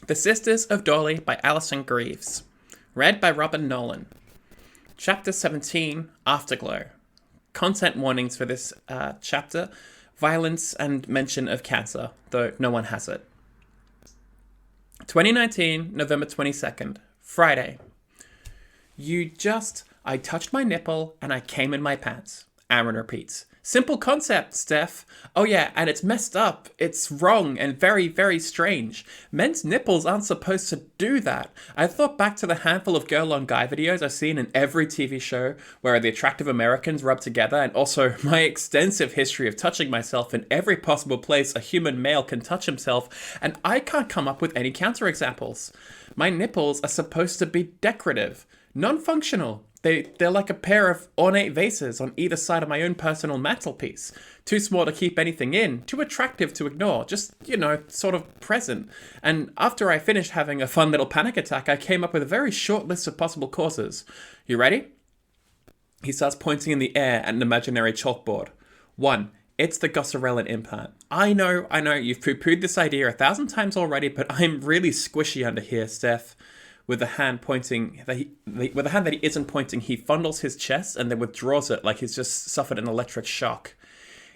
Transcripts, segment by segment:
The Sisters of Dorley by Alyson Greaves. Read by Robin Nolan. Chapter 17, Afterglow. Content warnings for this chapter. Violence and mention of cancer, though no one has it. 2019, November 22nd, Friday. I touched my nipple and I came in my pants. Aaron repeats. Simple concept, Steph. Oh yeah, and it's messed up. It's wrong and very, very strange. Men's nipples aren't supposed to do that. I thought back to the handful of girl on guy videos I've seen in every TV show where the attractive Americans rub together, and also my extensive history of touching myself in every possible place a human male can touch himself, and I can't come up with any counterexamples. My nipples are supposed to be decorative, non-functional. They're like a pair of ornate vases on either side of my own personal mantelpiece. Too small to keep anything in, too attractive to ignore, just, sort of present. And after I finished having a fun little panic attack, I came up with a very short list of possible causes. You ready? He starts pointing in the air at an imaginary chalkboard. 1. It's the Goserelin implant. I know, you've poo-pooed this idea 1,000 times already, but I'm really squishy under here, Steph. With the hand that he isn't pointing, he fondles his chest and then withdraws it like he's just suffered an electric shock.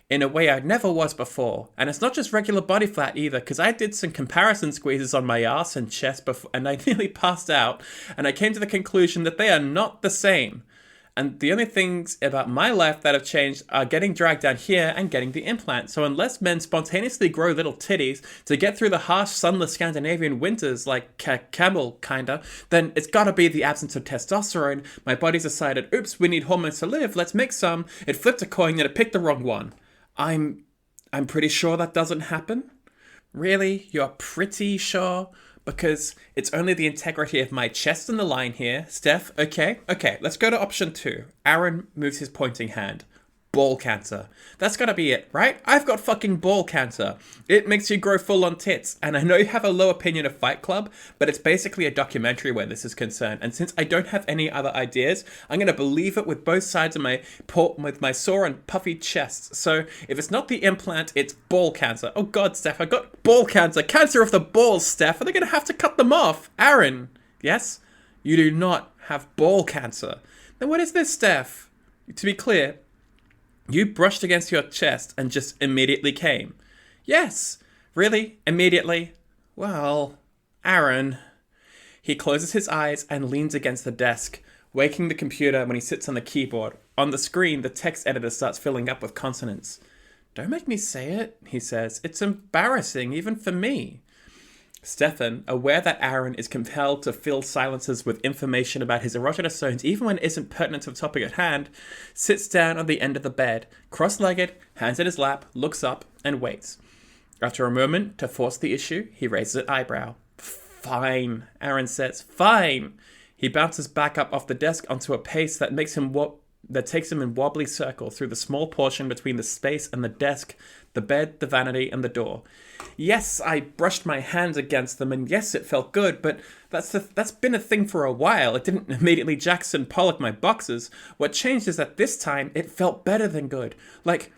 In a way I never was before. And it's not just regular body fat either, because I did some comparison squeezes on my ass and chest before, and I nearly passed out, and I came to the conclusion that they are not the same. And the only things about my life that have changed are getting dragged down here and getting the implant. So unless men spontaneously grow little titties to get through the harsh, sunless Scandinavian winters, like camel, kinda, then it's gotta be the absence of testosterone. My body's decided, oops, we need hormones to live, let's make some. It flipped a coin and it picked the wrong one. I'm pretty sure that doesn't happen. Really? You're pretty sure? Because it's only the integrity of my chest on the line here. Steph, okay, let's go to option 2. Aaron moves his pointing hand. Ball cancer. That's gotta be it, right? I've got fucking ball cancer. It makes you grow full on tits. And I know you have a low opinion of Fight Club, but it's basically a documentary where this is concerned. And since I don't have any other ideas, I'm gonna believe it with both sides of with my sore and puffy chest. So if it's not the implant, it's ball cancer. Oh God, Steph, I got ball cancer. Cancer of the balls, Steph. Are they gonna have to cut them off? Aaron, yes? You do not have ball cancer. Then what is this, Steph? To be clear, you brushed against your chest and just immediately came. Yes. Really? Immediately? Well, Aaron. He closes his eyes and leans against the desk, waking the computer when he sits on the keyboard. On the screen, the text editor starts filling up with consonants. Don't make me say it, he says. It's embarrassing, even for me. Stefan, aware that Aaron is compelled to fill silences with information about his erogenous zones even when it isn't pertinent to the topic at hand, sits down on the end of the bed, cross-legged, hands in his lap, looks up, and waits. After a moment, to force the issue, he raises an eyebrow. Fine, Aaron says. Fine! He bounces back up off the desk onto a pace that takes him in wobbly circles through the small portion between the space and the desk, the bed, the vanity, and the door. Yes, I brushed my hands against them, and yes, it felt good, but that's been a thing for a while. It didn't immediately Jackson Pollock my boxes. What changed is that this time, it felt better than good. Like,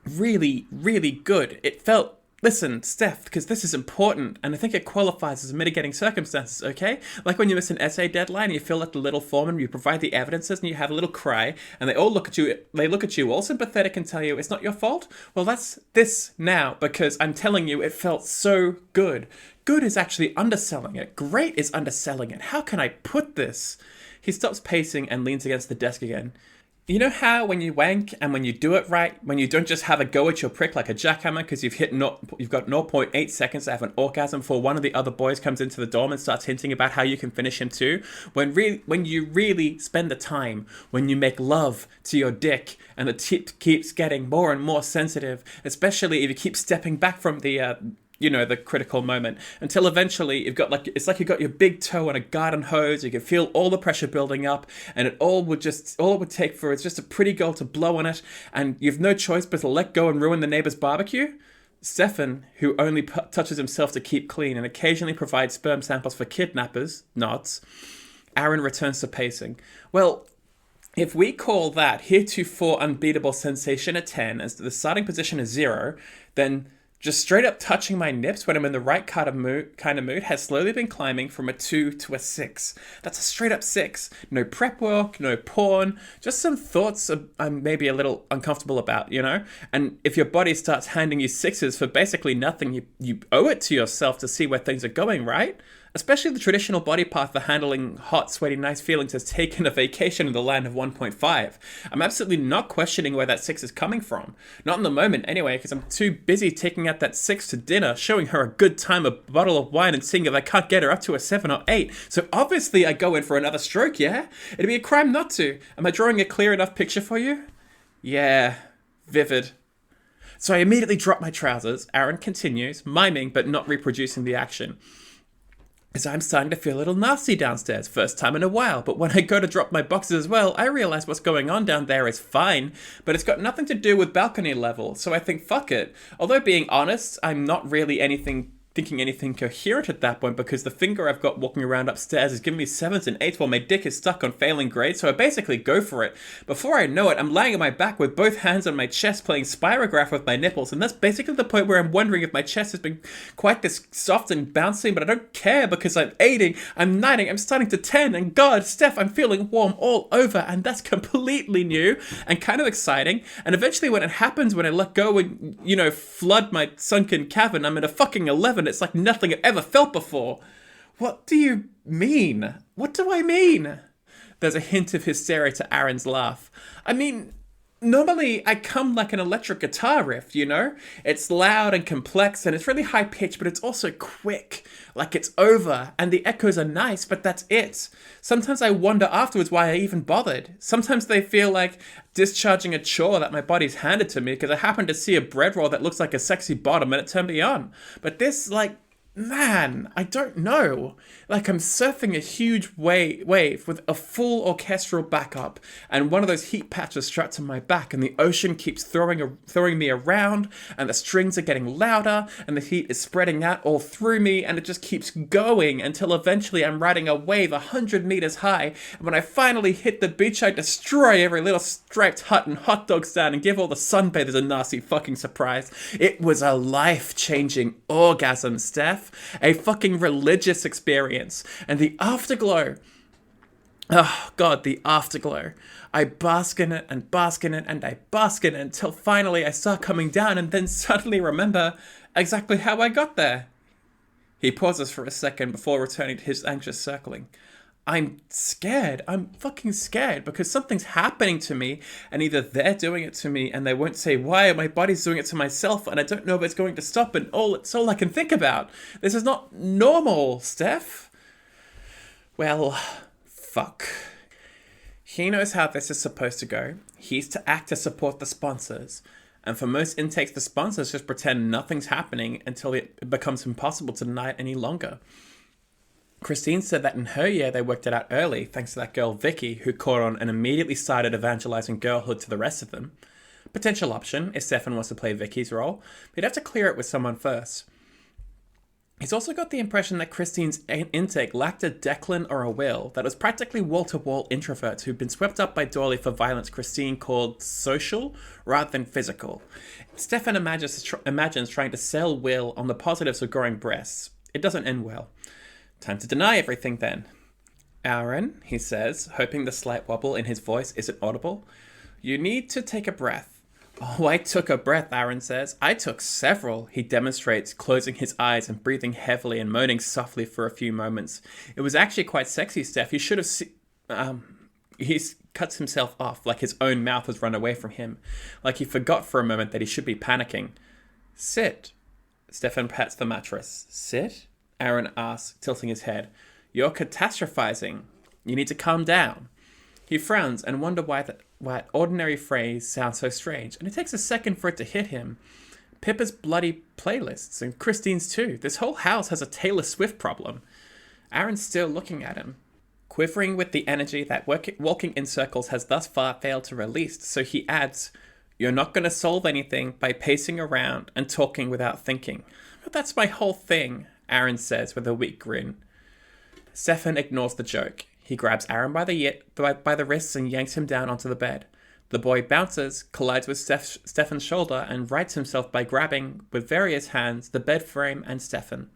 really, really good. It felt... Listen, Steph, because this is important, and I think it qualifies as mitigating circumstances, okay? Like when you miss an essay deadline and you fill out the little form and you provide the evidences and you have a little cry, and they look at you all sympathetic and tell you it's not your fault? Well, that's this now, because I'm telling you it felt so good. Good is actually underselling it. Great is underselling it. How can I put this? He stops pacing and leans against the desk again. You know how when you wank and when you do it right, when you don't just have a go at your prick like a jackhammer because you've got 0.8 seconds to have an orgasm before one of the other boys comes into the dorm and starts hinting about how you can finish him too? When you really spend the time, when you make love to your dick and the tip keeps getting more and more sensitive, especially if you keep stepping back from the critical moment, until eventually it's like you've got your big toe on a garden hose. You can feel all the pressure building up, and all it would take for is just a pretty girl to blow on it, and you've no choice but to let go and ruin the neighbor's barbecue. Stefan, who only touches himself to keep clean and occasionally provides sperm samples for kidnappers, nods. Aaron returns to pacing. Well, if we call that heretofore unbeatable sensation a 10 as the starting position is 0, then Just straight up touching my nips when I'm in the right kind of mood has slowly been climbing from a 2 to a 6. That's a straight up 6. No prep work, no porn, just some thoughts I'm maybe a little uncomfortable about, you know? And if your body starts handing you 6s for basically nothing, you owe it to yourself to see where things are going, right? Especially the traditional body path for handling hot, sweaty, nice feelings has taken a vacation in the land of 1.5. I'm absolutely not questioning where that 6 is coming from. Not in the moment, anyway, because I'm too busy taking out that 6 to dinner, showing her a good time, a bottle of wine, and seeing if I can't get her up to a 7 or 8. So obviously I go in for another stroke, yeah? It'd be a crime not to. Am I drawing a clear enough picture for you? Yeah, vivid. So I immediately drop my trousers. Aaron continues, miming but not reproducing the action. As I'm starting to feel a little nasty downstairs, first time in a while, but when I go to drop my boxes as well, I realize what's going on down there is fine, but it's got nothing to do with balcony level, so I think fuck it. Although being honest, I'm not really thinking anything coherent at that point because the finger I've got walking around upstairs is giving me 7s and 8s while my dick is stuck on failing grades, so I basically go for it. Before I know it, I'm lying on my back with both hands on my chest playing spirograph with my nipples, and that's basically the point where I'm wondering if my chest has been quite this soft and bouncing, but I don't care because I'm 8ing, I'm 9ing, I'm starting to 10, and God, Steph, I'm feeling warm all over, and that's completely new and kind of exciting, and eventually when it happens, when I let go and, flood my sunken cavern, I'm at a fucking 11. It's like nothing I've ever felt before. What do you mean? What do I mean? There's a hint of hysteria to Aaron's laugh. I mean, normally I come like an electric guitar riff, you know? It's loud and complex and it's really high pitched, but it's also quick. Like it's over and the echoes are nice, but that's it. Sometimes I wonder afterwards why I even bothered. Sometimes they feel like discharging a chore that my body's handed to me because I happened to see a bread roll that looks like a sexy bottom and it turned me on. But this, man, I don't know. Like I'm surfing a huge wave with a full orchestral backup and one of those heat patches strapped to my back and the ocean keeps throwing me around and the strings are getting louder and the heat is spreading out all through me and it just keeps going until eventually I'm riding a wave 100 meters high and when I finally hit the beach I destroy every little striped hut and hot dog stand and give all the sunbathers a nasty fucking surprise. It was a life-changing orgasm, Steph. A fucking religious experience. And the afterglow. Oh, God, the afterglow. I bask in it and bask in it and I bask in it until finally I start coming down and then suddenly remember exactly how I got there. He pauses for a second before returning to his anxious circling. I'm scared. I'm fucking scared because something's happening to me and either they're doing it to me and they won't say why or my body's doing it to myself and I don't know if it's going to stop and it's all I can think about. This is not normal, Steph. Well, fuck. He knows how this is supposed to go. He's to act to support the sponsors. And for most intakes, the sponsors just pretend nothing's happening until it becomes impossible to deny it any longer. Christine said that in her year they worked it out early thanks to that girl Vicky who caught on and immediately started evangelizing girlhood to the rest of them. Potential option if Stefan wants to play Vicky's role, but he'd have to clear it with someone first. He's also got the impression that Christine's intake lacked a Declan or a Will, that was practically wall-to-wall introverts who'd been swept up by Dorley for violence Christine called social rather than physical. Stefan imagines trying to sell Will on the positives of growing breasts. It doesn't end well. Time to deny everything then. Aaron, he says, hoping the slight wobble in his voice isn't audible. You need to take a breath. Oh, I took a breath, Aaron says. I took several, he demonstrates, closing his eyes and breathing heavily and moaning softly for a few moments. It was actually quite sexy, Steph. You should have seen... He cuts himself off, like his own mouth has run away from him. Like he forgot for a moment that he should be panicking. Sit. Stefan pats the mattress. Sit? Aaron asks, tilting his head. You're catastrophizing. You need to calm down. He frowns and wonders why that ordinary phrase sounds so strange, and it takes a second for it to hit him. Pippa's bloody playlists, and Christine's too. This whole house has a Taylor Swift problem. Aaron's still looking at him, quivering with the energy that walking in circles has thus far failed to release, so he adds, You're not going to solve anything by pacing around and talking without thinking. But that's my whole thing, Aaron says with a weak grin. Stefan ignores the joke. He grabs Aaron by the wrists and yanks him down onto the bed. The boy bounces, collides with Stefan's shoulder, and rights himself by grabbing, with various hands, the bed frame and Stefan.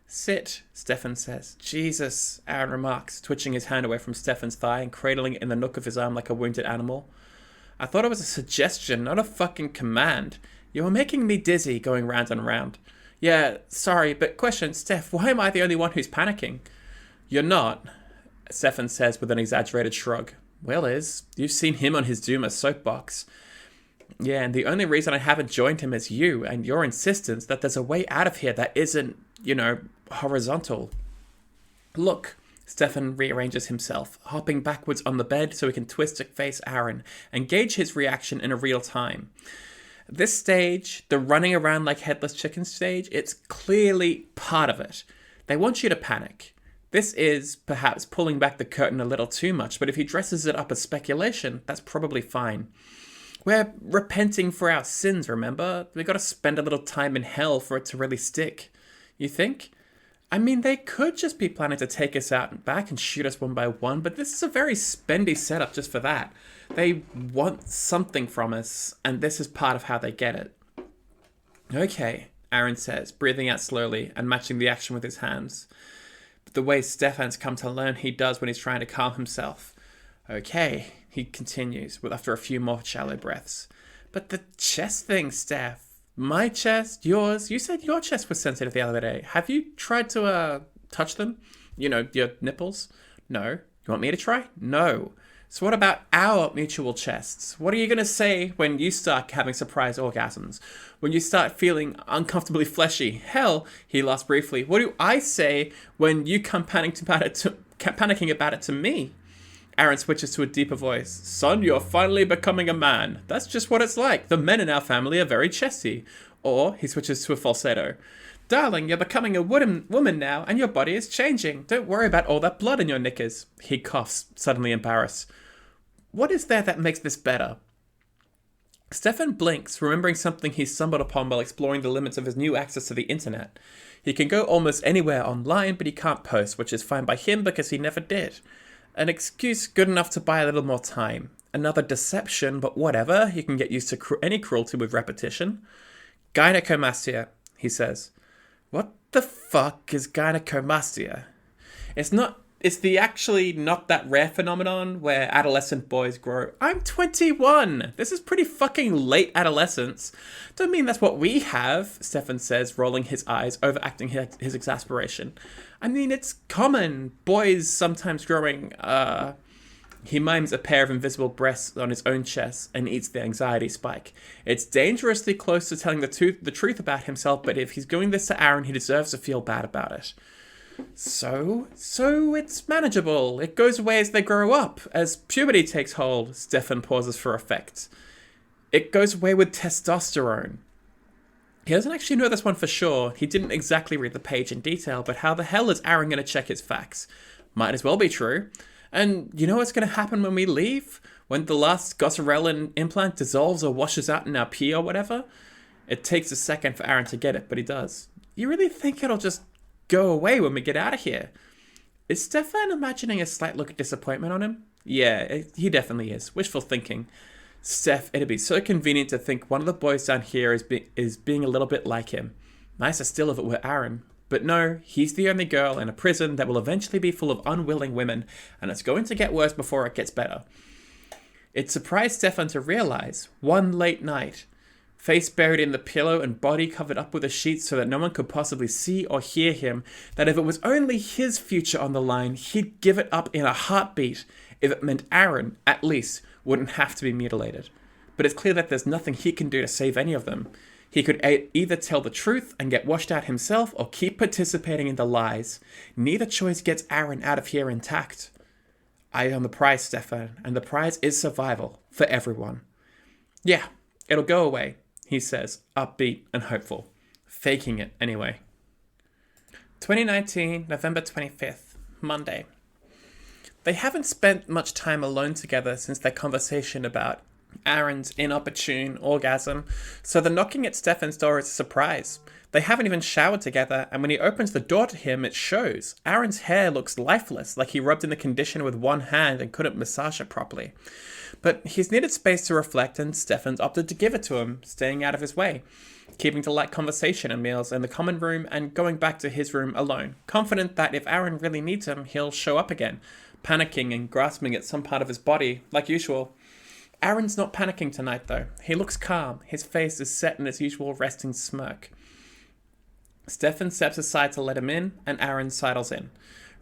Sit, Stefan says. Jesus, Aaron remarks, twitching his hand away from Stefan's thigh and cradling it in the nook of his arm like a wounded animal. I thought it was a suggestion, not a fucking command. You were making me dizzy, going round and round. Yeah, sorry, but question, Steph, why am I the only one who's panicking? You're not, Stefan says with an exaggerated shrug. Will is. You've seen him on his Duma soapbox. Yeah, and the only reason I haven't joined him is you and your insistence that there's a way out of here that isn't, horizontal. Look, Stefan rearranges himself, hopping backwards on the bed so he can twist to face Aaron and gauge his reaction in a real time. This stage, the running around like headless chicken stage, it's clearly part of it. They want you to panic. This is, perhaps, pulling back the curtain a little too much, but if he dresses it up as speculation, that's probably fine. We're repenting for our sins, remember? We gotta spend a little time in hell for it to really stick. You think? I mean, they could just be planning to take us out and back and shoot us one by one, but this is a very spendy setup just for that. They want something from us, and this is part of how they get it. Okay, Aaron says, breathing out slowly and matching the action with his hands. The way Stefan's come to learn he does when he's trying to calm himself. Okay, he continues, after a few more shallow breaths. But the chest thing, Steph. My chest, yours. You said your chest was sensitive the other day. Have you tried to, touch them? Your nipples? No. You want me to try? No. So what about our mutual chests? What are you going to say when you start having surprise orgasms? When you start feeling uncomfortably fleshy? Hell, he lost briefly. What do I say when you come panicking about it to me? Aaron switches to a deeper voice. Son, you're finally becoming a man. That's just what it's like. The men in our family are very chesty. Or he switches to a falsetto. Darling, you're becoming a woman now, and your body is changing. Don't worry about all that blood in your knickers. He coughs, suddenly embarrassed. What is there that makes this better? Stefan blinks, remembering something he stumbled upon while exploring the limits of his new access to the internet. He can go almost anywhere online, but he can't post, which is fine by him because he never did. An excuse good enough to buy a little more time. Another deception, but whatever. He can get used to any cruelty with repetition. Gynecomastia, he says. What the fuck is gynecomastia? It's the actually not that rare phenomenon where adolescent boys grow. I'm 21. This is pretty fucking late adolescence. Don't mean that's what we have, Stefan says, rolling his eyes, overacting his exasperation. I mean, it's common. Boys sometimes growing, He mimes a pair of invisible breasts on his own chest and eats the anxiety spike. It's dangerously close to telling the truth about himself, but if he's doing this to Aaron, he deserves to feel bad about it. So it's manageable. It goes away as they grow up, as puberty takes hold. Stefan pauses for effect. It goes away with testosterone. He doesn't actually know this one for sure. He didn't exactly read the page in detail, but how the hell is Aaron going to check his facts? Might as well be true. And you know what's going to happen when we leave? When the last goserelin implant dissolves or washes out in our pee or whatever? It takes a second for Aaron to get it, but he does. You really think it'll just go away when we get out of here? Is Stefan imagining a slight look of disappointment on him? Yeah, he definitely is. Wishful thinking. Steph, it'd be so convenient to think one of the boys down here is being a little bit like him. Nicer still if it were Aaron. But no, he's the only girl in a prison that will eventually be full of unwilling women, and it's going to get worse before it gets better. It surprised Stefan to realize, one late night, face buried in the pillow and body covered up with a sheet so that no one could possibly see or hear him, that if it was only his future on the line, he'd give it up in a heartbeat if it meant Aaron, at least, wouldn't have to be mutilated. But it's clear that there's nothing he can do to save any of them. He could either tell the truth and get washed out himself or keep participating in the lies. Neither choice gets Aaron out of here intact. I own the prize, Stefan, and the prize is survival for everyone. Yeah, it'll go away, he says, upbeat and hopeful. Faking it anyway. 2019, November 25th, Monday. They haven't spent much time alone together since their conversation about Aaron's inopportune orgasm, so the knocking at Stefan's door is a surprise. They haven't even showered together, and when he opens the door to him, it shows. Aaron's hair looks lifeless, like he rubbed in the conditioner with one hand and couldn't massage it properly. But he's needed space to reflect, and Stefan's opted to give it to him, staying out of his way, keeping to light conversation and meals in the common room and going back to his room alone, confident that if Aaron really needs him, he'll show up again, panicking and grasping at some part of his body, like usual. Aaron's not panicking tonight, though. He looks calm. His face is set in his usual resting smirk. Stefan steps aside to let him in, and Aaron sidles in.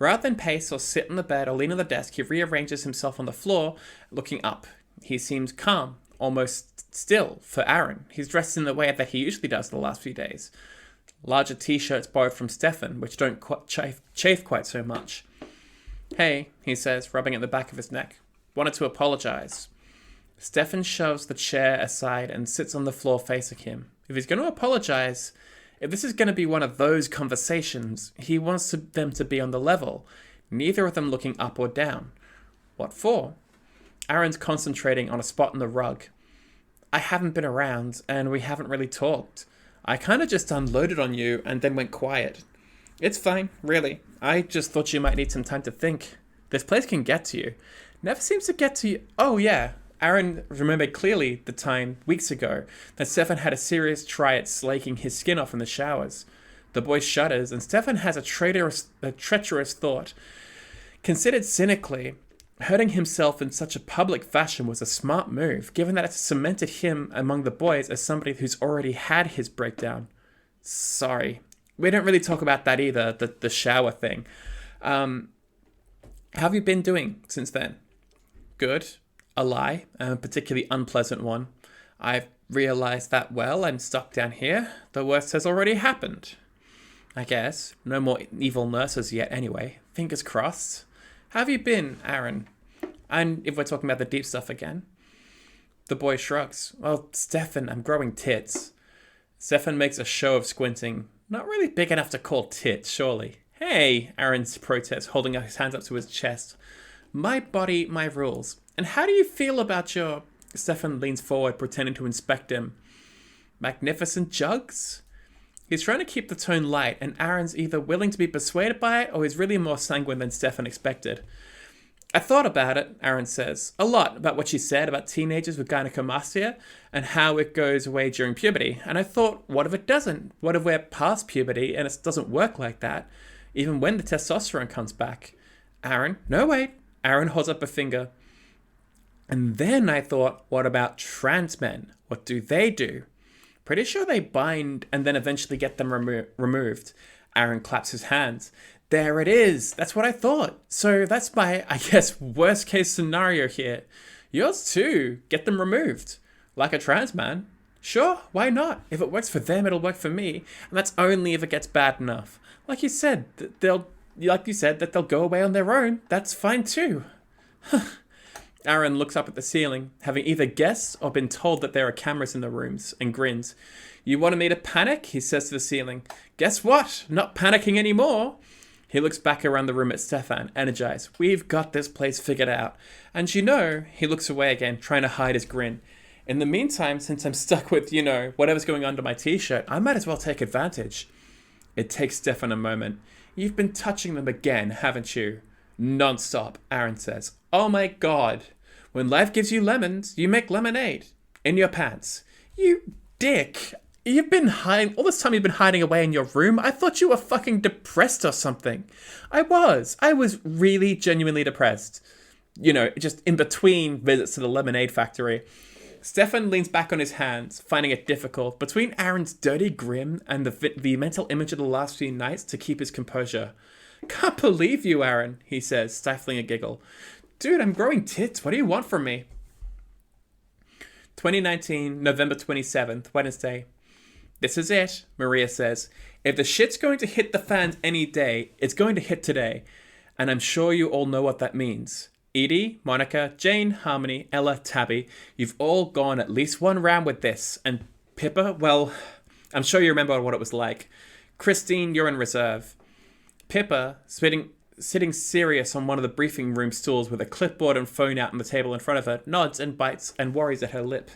Rather than pace or sit on the bed or lean on the desk, he rearranges himself on the floor, looking up. He seems calm, almost still, for Aaron. He's dressed in the way that he usually does the last few days. Larger t-shirts borrowed from Stefan, which don't chafe quite so much. "Hey," he says, rubbing at the back of his neck. "Wanted to apologize." Stefan shoves the chair aside and sits on the floor facing him. If he's going to apologize, if this is going to be one of those conversations, he wants them to be on the level, neither of them looking up or down. What for? Aaron's concentrating on a spot in the rug. "I haven't been around, and we haven't really talked. I kind of just unloaded on you and then went quiet. It's fine, really. I just thought you might need some time to think. This place can get to you. Never seems to get to you." Oh, yeah. Aaron remembered clearly the time, weeks ago, that Stefan had a serious try at slaking his skin off in the showers. The boy shudders, and Stefan has a treacherous thought. Considered cynically, hurting himself in such a public fashion was a smart move, given that it cemented him among the boys as somebody who's already had his breakdown. "Sorry. We don't really talk about that either, the shower thing. How have you been doing since then?" "Good. A lie, a particularly unpleasant one. I've realized that well. I'm stuck down here. The worst has already happened. I guess. No more evil nurses yet anyway. Fingers crossed. How have you been, Aaron? And if we're talking about the deep stuff again." The boy shrugs. "Well, Stefan, I'm growing tits." Stefan makes a show of squinting. "Not really big enough to call tits, surely." "Hey," Aaron protests, holding his hands up to his chest. "My body, my rules. And how do you feel about your..." Stefan leans forward, pretending to inspect him. "Magnificent jugs?" He's trying to keep the tone light, and Aaron's either willing to be persuaded by it, or he's really more sanguine than Stefan expected. "I thought about it," Aaron says. "A lot about what she said about teenagers with gynecomastia, and how it goes away during puberty. And I thought, what if it doesn't? What if we're past puberty, and it doesn't work like that, even when the testosterone comes back?" "Aaron..." "No, wait." Aaron holds up a finger. "And then I thought, what about trans men? What do they do? Pretty sure they bind and then eventually get them removed." Aaron claps his hands. "There it is. That's what I thought. So that's my, I guess, worst case scenario here. Yours too. Get them removed. Like a trans man. Sure, why not? If it works for them, it'll work for me. And that's only if it gets bad enough. Like you said, that they'll go away on their own. That's fine too." Aaron looks up at the ceiling, having either guessed or been told that there are cameras in the rooms, and grins. "You wanted me to panic?" he says to the ceiling. "Guess what? Not panicking anymore." He looks back around the room at Stefan, energized. "We've got this place figured out." And he looks away again, trying to hide his grin. "In the meantime, since I'm stuck with, whatever's going under my t-shirt, I might as well take advantage." It takes Stefan a moment. "You've been touching them again, haven't you?" "Non-stop," Aaron says. "Oh my God. When life gives you lemons, you make lemonade. In your pants." "You dick. You've been hiding... all this time you've been hiding away in your room? I thought you were fucking depressed or something." I was really genuinely depressed. Just in between visits to the lemonade factory." Stefan leans back on his hands, finding it difficult, between Aaron's dirty grin and the mental image of the last few nights, to keep his composure. "Can't believe you, Aaron," he says, stifling a giggle. "Dude, I'm growing tits. What do you want from me?" 2019, November 27th, Wednesday. "This is it," Maria says. "If the shit's going to hit the fans any day, it's going to hit today. And I'm sure you all know what that means. Edie, Monica, Jane, Harmony, Ella, Tabby, you've all gone at least one round with this. And Pippa, well, I'm sure you remember what it was like. Christine, you're in reserve." Pippa, sitting serious on one of the briefing room stools with a clipboard and phone out on the table in front of her, nods and bites and worries at her lip.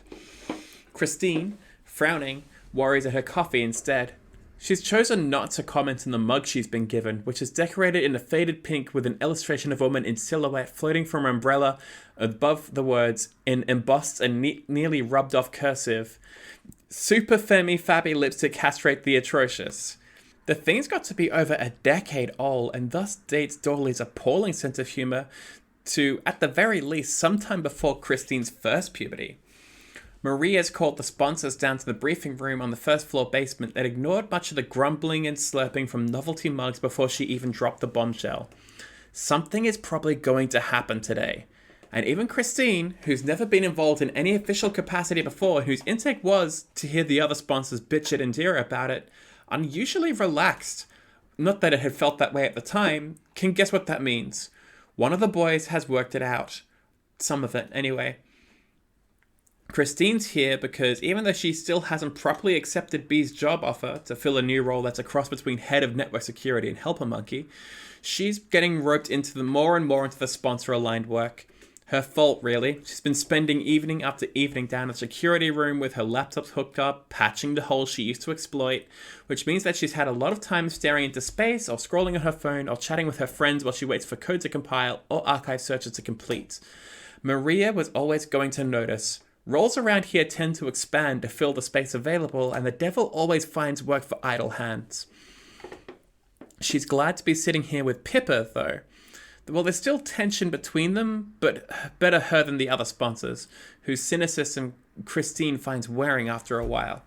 Christine, frowning, worries at her coffee instead. She's chosen not to comment on the mug she's been given, which is decorated in a faded pink with an illustration of a woman in silhouette floating from an umbrella above the words in embossed and nearly rubbed off cursive, "Super Femi Fabi lipstick castrate the atrocious." The thing's got to be over a decade old and thus dates Dorley's appalling sense of humour to, at the very least, sometime before Christine's first puberty. Maria's called the sponsors down to the briefing room on the first floor basement and ignored much of the grumbling and slurping from novelty mugs before she even dropped the bombshell. Something is probably going to happen today. And even Christine, who's never been involved in any official capacity before, whose intake was to hear the other sponsors bitch at Indira about it, unusually relaxed, not that it had felt that way at the time, can guess what that means. One of the boys has worked it out. Some of it, anyway. Christine's here because even though she still hasn't properly accepted B's job offer to fill a new role that's a cross between head of network security and helper monkey, she's getting roped into the more and more into the sponsor-aligned work. Her fault, really. She's been spending evening after evening down in the security room with her laptops hooked up, patching the holes she used to exploit, which means that she's had a lot of time staring into space or scrolling on her phone or chatting with her friends while she waits for code to compile or archive searches to complete. Maria was always going to notice. Roles around here tend to expand to fill the space available, and the devil always finds work for idle hands. She's glad to be sitting here with Pippa, though. Well, there's still tension between them, but better her than the other sponsors, whose cynicism Christine finds wearing after a while.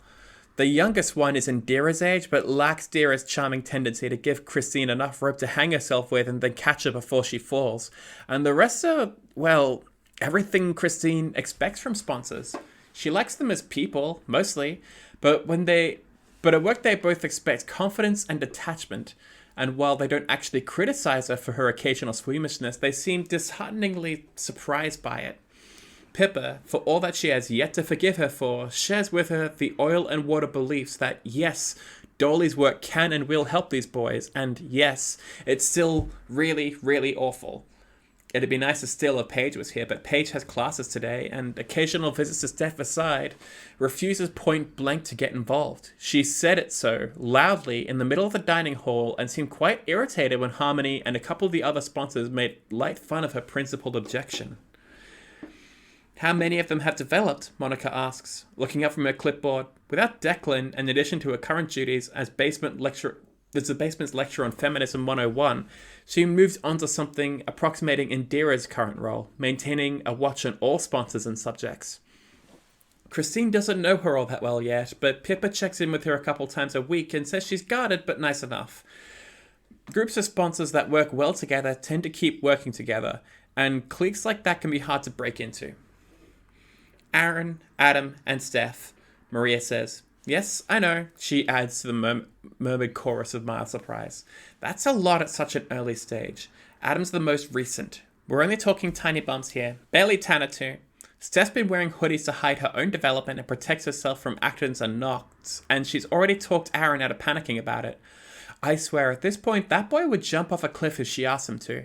The youngest one is Indira's age, but lacks Dira's charming tendency to give Christine enough rope to hang herself with and then catch her before she falls. And the rest are, well, everything Christine expects from sponsors. She likes them as people, mostly, but at work they both expect confidence and detachment. And while they don't actually criticize her for her occasional squeamishness, they seem dishearteningly surprised by it. Pippa, for all that she has yet to forgive her for, shares with her the oil and water beliefs that, yes, Dorley's work can and will help these boys, and yes, it's still really, really awful. It'd be nice to still if Paige was here, but Paige has classes today, and occasional visits to Steph aside, refuses point blank to get involved. She said it so, loudly, in the middle of the dining hall, and seemed quite irritated when Harmony and a couple of the other sponsors made light fun of her principled objection. How many of them have developed? Monica asks, looking up from her clipboard. Without Declan, in addition to her current duties as there's the basement's lecture on Feminism 101, she moves on to something approximating Indira's current role, maintaining a watch on all sponsors and subjects. Christine doesn't know her all that well yet, but Pippa checks in with her a couple times a week and says she's guarded but nice enough. Groups of sponsors that work well together tend to keep working together, and cliques like that can be hard to break into. Aaron, Adam, and Steph, Maria says. Yes, I know, she adds to the murmured chorus of mild surprise. That's a lot at such an early stage. Adam's the most recent. We're only talking tiny bumps here. Barely Tanner too. Steph's been wearing hoodies to hide her own development and protects herself from accidents and knocks, and she's already talked Aaron out of panicking about it. I swear, at this point, that boy would jump off a cliff if she asked him to,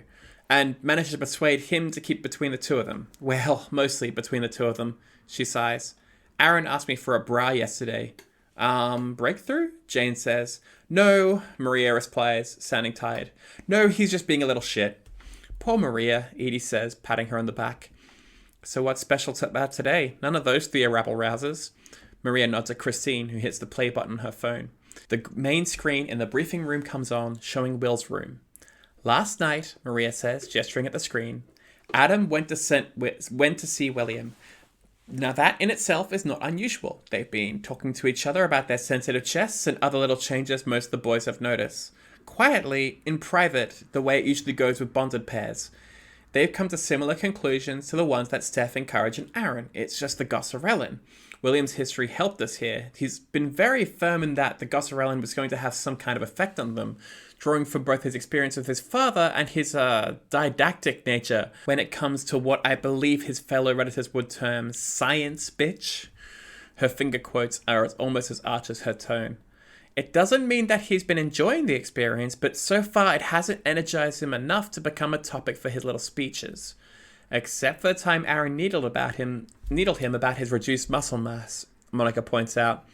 and managed to persuade him to keep between the two of them. Well, mostly between the two of them, she sighs. Aaron asked me for a bra yesterday. Breakthrough? Jane says. No, Maria replies, sounding tired. No, he's just being a little shit. Poor Maria, Edie says, patting her on the back. So what's special about today? None of those three are rabble-rousers. Maria nods at Christine, who hits the play button on her phone. The main screen in the briefing room comes on, showing Will's room. Last night, Maria says, gesturing at the screen, Adam went to see William. Now that in itself is not unusual. They've been talking to each other about their sensitive chests and other little changes most of the boys have noticed. Quietly, in private, the way it usually goes with bonded pairs. They've come to similar conclusions to the ones that Steph encouraged in Aaron. It's just the Gossarellin. William's history helped us here. He's been very firm in that the Gossarellin was going to have some kind of effect on them, drawing from both his experience with his father and his didactic nature when it comes to what I believe his fellow Redditors would term science bitch. Her finger quotes are almost as arch as her tone. It doesn't mean that he's been enjoying the experience, but so far it hasn't energized him enough to become a topic for his little speeches. Except for the time Aaron needled him about his reduced muscle mass, Monica points out.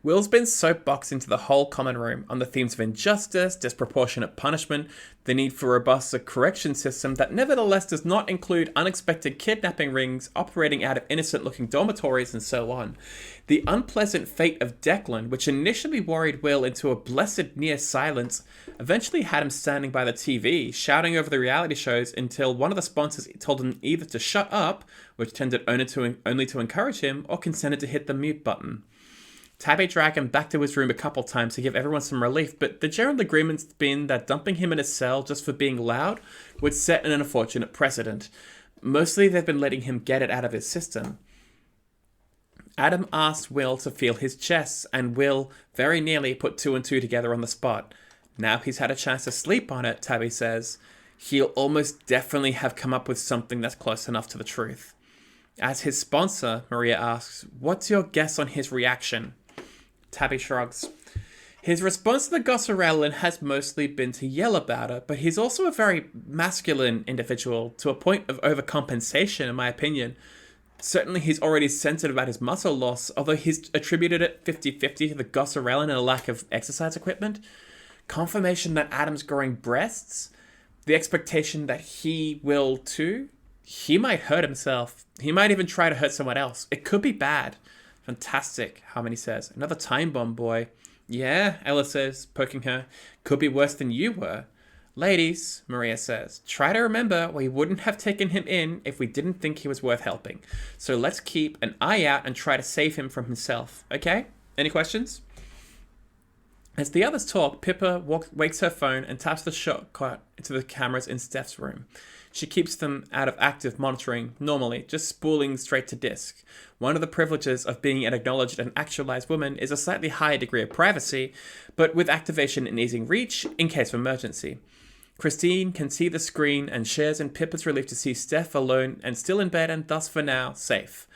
Will's been soapboxed into the whole common room on the themes of injustice, disproportionate punishment, the need for a robust correction system that nevertheless does not include unexpected kidnapping rings operating out of innocent-looking dormitories and so on. The unpleasant fate of Declan, which initially worried Will into a blessed near silence, eventually had him standing by the TV, shouting over the reality shows until one of the sponsors told him either to shut up, which tended only to encourage him, or consented to hit the mute button. Tabby dragged him back to his room a couple times to give everyone some relief, but the general agreement's been that dumping him in a cell just for being loud would set an unfortunate precedent. Mostly they've been letting him get it out of his system. Adam asked Will to feel his chest, and Will very nearly put 2 and 2 together on the spot. Now he's had a chance to sleep on it, Tabby says. He'll almost definitely have come up with something that's close enough to the truth. As his sponsor, Maria asks, "What's your guess on his reaction?" Tabby shrugs. His response to the Gossarellin has mostly been to yell about it, but he's also a very masculine individual to a point of overcompensation, in my opinion. Certainly he's already sensitive about his muscle loss, although he's attributed it 50-50 to the Gossarellin and a lack of exercise equipment. Confirmation that Adam's growing breasts, the expectation that he will too. He might hurt himself. He might even try to hurt someone else. It could be bad. Fantastic, Harmony says. Another time bomb, boy. Yeah, Ella says, poking her. Could be worse than you were. Ladies, Maria says, try to remember we wouldn't have taken him in if we didn't think he was worth helping. So let's keep an eye out and try to save him from himself, okay? Any questions? As the others talk, Pippa wakes her phone and taps the shortcut into the cameras in Steph's room. She keeps them out of active monitoring normally, just spooling straight to disk. One of the privileges of being an acknowledged and actualized woman is a slightly higher degree of privacy, but with activation in easy reach in case of emergency. Christine can see the screen and shares in Pippa's relief to see Steph alone and still in bed and thus for now safe.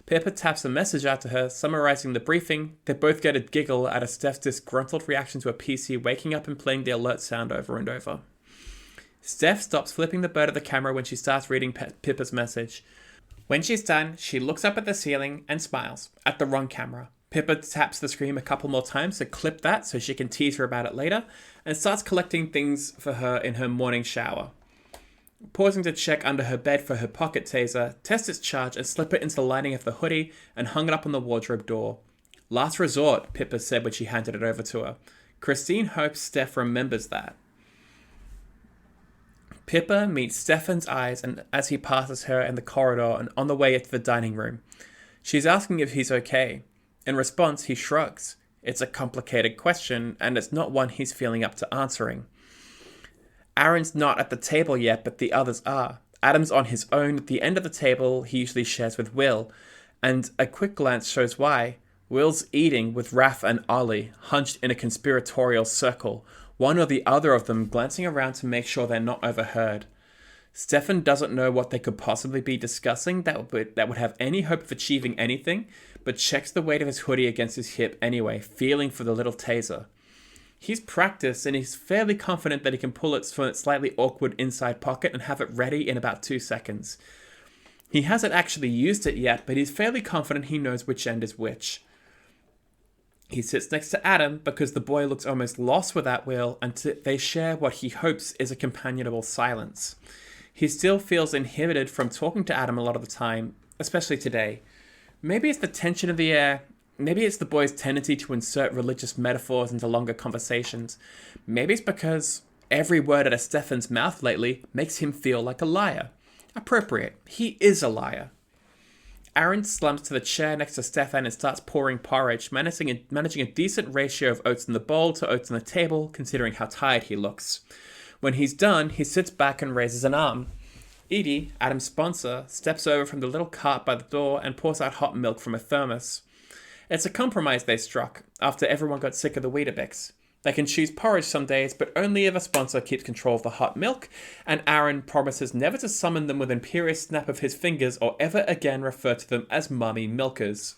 Pippa taps a message out to her, summarizing the briefing. They both get a giggle at Steph's disgruntled reaction to a PC waking up and playing the alert sound over and over. Steph stops flipping the bird at the camera when she starts reading Pippa's message. When she's done, she looks up at the ceiling and smiles at the wrong camera. Pippa taps the screen a couple more times to clip that so she can tease her about it later, and starts collecting things for her in her morning shower. Pausing to check under her bed for her pocket taser, test its charge and slip it into the lining of the hoodie and hung it up on the wardrobe door. Last resort, Pippa said when she handed it over to her. Christine hopes Steph remembers that. Pippa meets Stefan's eyes and as he passes her in the corridor and on the way into the dining room. She's asking if he's okay. In response, he shrugs. It's a complicated question, and it's not one he's feeling up to answering. Aaron's not at the table yet, but the others are. Adam's on his own at the end of the table he usually shares with Will, and a quick glance shows why. Will's eating with Raph and Ollie, hunched in a conspiratorial circle, one or the other of them glancing around to make sure they're not overheard. Stefan doesn't know what they could possibly be discussing that would have any hope of achieving anything, but checks the weight of his hoodie against his hip anyway, feeling for the little taser. He's practiced and he's fairly confident that he can pull it from its slightly awkward inside pocket and have it ready in about 2 seconds. He hasn't actually used it yet, but he's fairly confident he knows which end is which. He sits next to Adam because the boy looks almost lost without Will, and they share what he hopes is a companionable silence. He still feels inhibited from talking to Adam a lot of the time, especially today. Maybe it's the tension of the air. Maybe it's the boy's tendency to insert religious metaphors into longer conversations. Maybe it's because every word out of Stefan's mouth lately makes him feel like a liar. Appropriate. He is a liar. Aaron slumps to the chair next to Stefan and starts pouring porridge, managing a decent ratio of oats in the bowl to oats on the table, considering how tired he looks. When he's done, he sits back and raises an arm. Edie, Adam's sponsor, steps over from the little cart by the door and pours out hot milk from a thermos. It's a compromise they struck, after everyone got sick of the Weetabix. They can choose porridge some days, but only if a sponsor keeps control of the hot milk, and Aaron promises never to summon them with an imperious snap of his fingers or ever again refer to them as mummy milkers.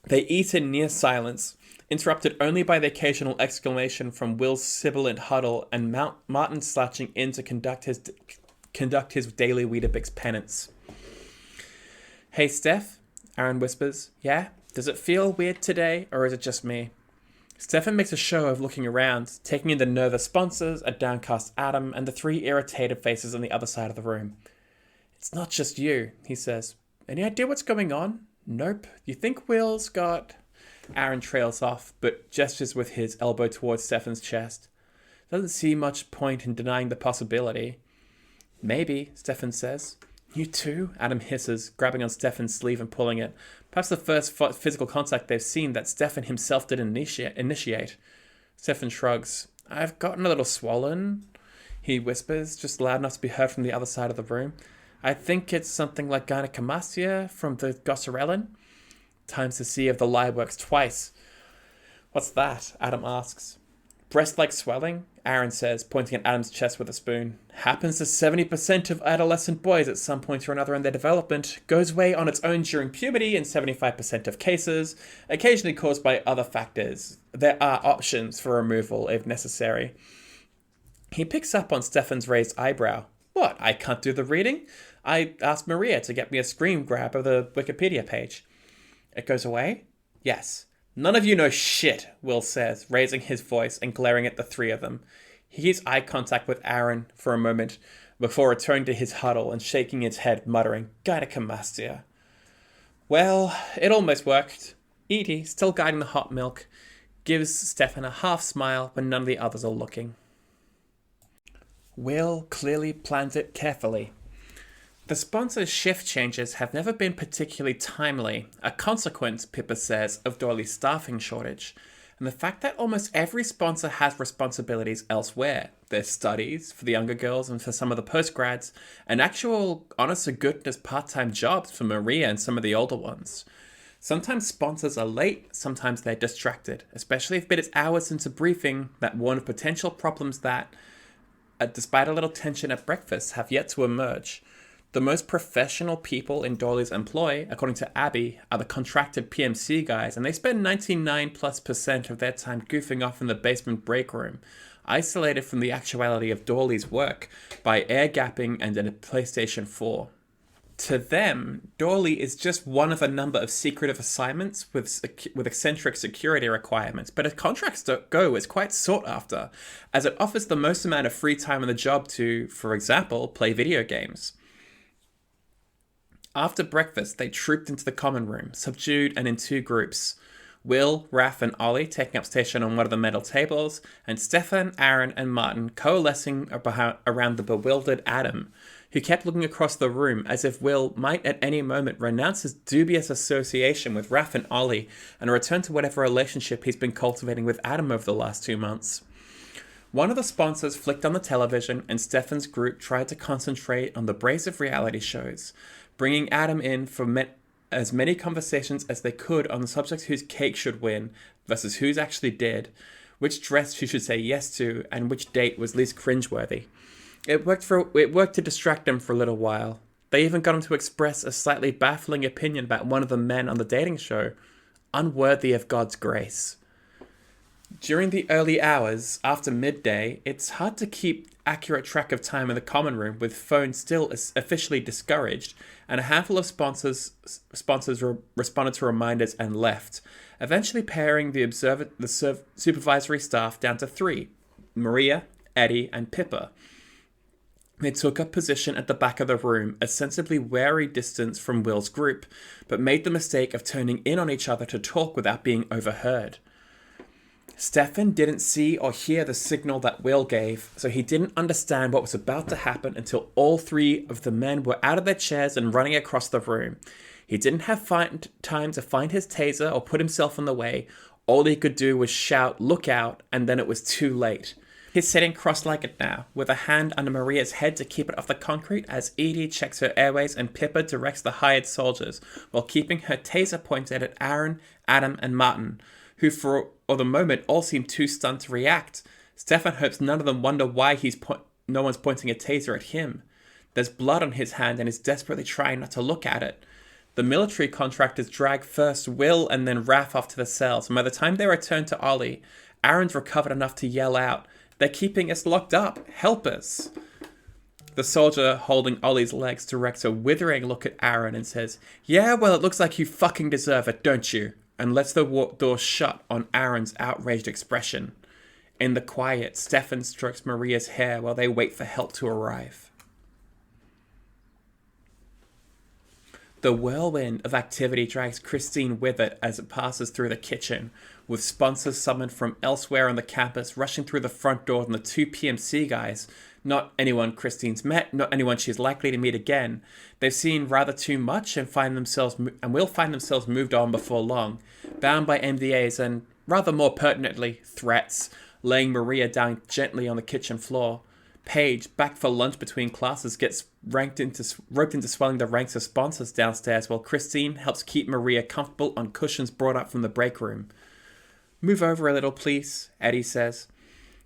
They eat in near silence, interrupted only by the occasional exclamation from Will's sibilant huddle and Martin slouching in to conduct his daily Weetabix penance. "Hey, Steph," Aaron whispers. "Yeah? Does it feel weird today, or is it just me?" Stefan makes a show of looking around, taking in the nervous sponsors, a downcast Adam, and the three irritated faces on the other side of the room. "It's not just you," he says. "Any idea what's going on?" "Nope. You think Will's got..." Aaron trails off, but gestures with his elbow towards Stefan's chest. "Doesn't see much point in denying the possibility." "Maybe," Stefan says. "You too?" Adam hisses, grabbing on Stefan's sleeve and pulling it. Perhaps the first physical contact they've seen that Stefan himself didn't initiate. Stefan shrugs. "I've gotten a little swollen," he whispers, just loud enough to be heard from the other side of the room. "I think it's something like gynecomastia from the Gossarellin." Times to see if the lie works twice. "What's that?" Adam asks. "Breast-like swelling," Aaron says, pointing at Adam's chest with a spoon. "Happens to 70% of adolescent boys at some point or another in their development. Goes away on its own during puberty in 75% of cases, occasionally caused by other factors. There are options for removal if necessary." He picks up on Stefan's raised eyebrow. "What, I can't do the reading? I asked Maria to get me a screen grab of the Wikipedia page." "It goes away?" "Yes." "None of you know shit," Will says, raising his voice and glaring at the three of them. He keeps eye contact with Aaron for a moment before returning to his huddle and shaking his head, muttering, "Gynecomastia." "Well, it almost worked." Edie, still guiding the hot milk, gives Stefan a half smile when none of the others are looking. Will clearly plans it carefully. The sponsor's shift changes have never been particularly timely, a consequence, Pippa says, of Dorley's staffing shortage, and the fact that almost every sponsor has responsibilities elsewhere. There's studies for the younger girls and for some of the postgrads, and actual, honest-to-goodness part-time jobs for Maria and some of the older ones. Sometimes sponsors are late, sometimes they're distracted, especially if it's hours into briefing that warn of potential problems that, despite a little tension at breakfast, have yet to emerge. The most professional people in Dorley's employ, according to Abby, are the contracted PMC guys, and they spend 99+% of their time goofing off in the basement break room, isolated from the actuality of Dorley's work by air gapping and a PlayStation 4. To them, Dorley is just one of a number of secretive assignments with eccentric security requirements, but as contracts go, it's quite sought after, as it offers the most amount of free time on the job to, for example, play video games. After breakfast, they trooped into the common room, subdued and in two groups. Will, Raph, and Ollie taking up station on one of the metal tables, and Stefan, Aaron, and Martin coalescing around the bewildered Adam, who kept looking across the room as if Will might at any moment renounce his dubious association with Raph and Ollie and return to whatever relationship he's been cultivating with Adam over the last 2 months. One of the sponsors flicked on the television, and Stefan's group tried to concentrate on the brace of reality shows, bringing Adam in for as many conversations as they could on the subject whose cake should win versus whose actually did, which dress she should say yes to, and which date was least cringeworthy. It worked to distract them for a little while. They even got him to express a slightly baffling opinion about one of the men on the dating show, unworthy of God's grace. During the early hours, after midday, it's hard to keep accurate track of time in the common room with phones still officially discouraged, and a handful of sponsors responded to reminders and left, eventually paring the supervisory staff down to 3, Maria, Eddie, and Pippa. They took up position at the back of the room, a sensibly wary distance from Will's group, but made the mistake of turning in on each other to talk without being overheard. Stefan didn't see or hear the signal that Will gave, so he didn't understand what was about to happen until all 3 of the men were out of their chairs and running across the room. He didn't have time to find his taser or put himself in the way. All he could do was shout, "Look out," and then it was too late. He's sitting cross-legged now, with a hand under Maria's head to keep it off the concrete as Edie checks her airways and Pippa directs the hired soldiers, while keeping her taser pointed at Aaron, Adam, and Martin, who for the moment all seem too stunned to react. Stefan hopes none of them wonder why no one's pointing a taser at him. There's blood on his hand and he's desperately trying not to look at it. The military contractors drag first Will and then Raph off to the cells, and by the time they return to Ollie, Aaron's recovered enough to yell out, "They're keeping us locked up! Help us!" The soldier holding Ollie's legs directs a withering look at Aaron and says, "Yeah, well, it looks like you fucking deserve it, don't you?" and lets the door shut on Aaron's outraged expression. In the quiet, Stefan strokes Maria's hair while they wait for help to arrive. The whirlwind of activity drags Christine with it as it passes through the kitchen, with sponsors summoned from elsewhere on the campus rushing through the front door and the two PMC guys. Not anyone Christine's met, not anyone she's likely to meet again. They've seen rather too much and will find themselves moved on before long, bound by NDAs and, rather more pertinently, threats, laying Maria down gently on the kitchen floor. Paige, back for lunch between classes, gets roped into swelling the ranks of sponsors downstairs while Christine helps keep Maria comfortable on cushions brought up from the break room. "Move over a little, please," Eddie says.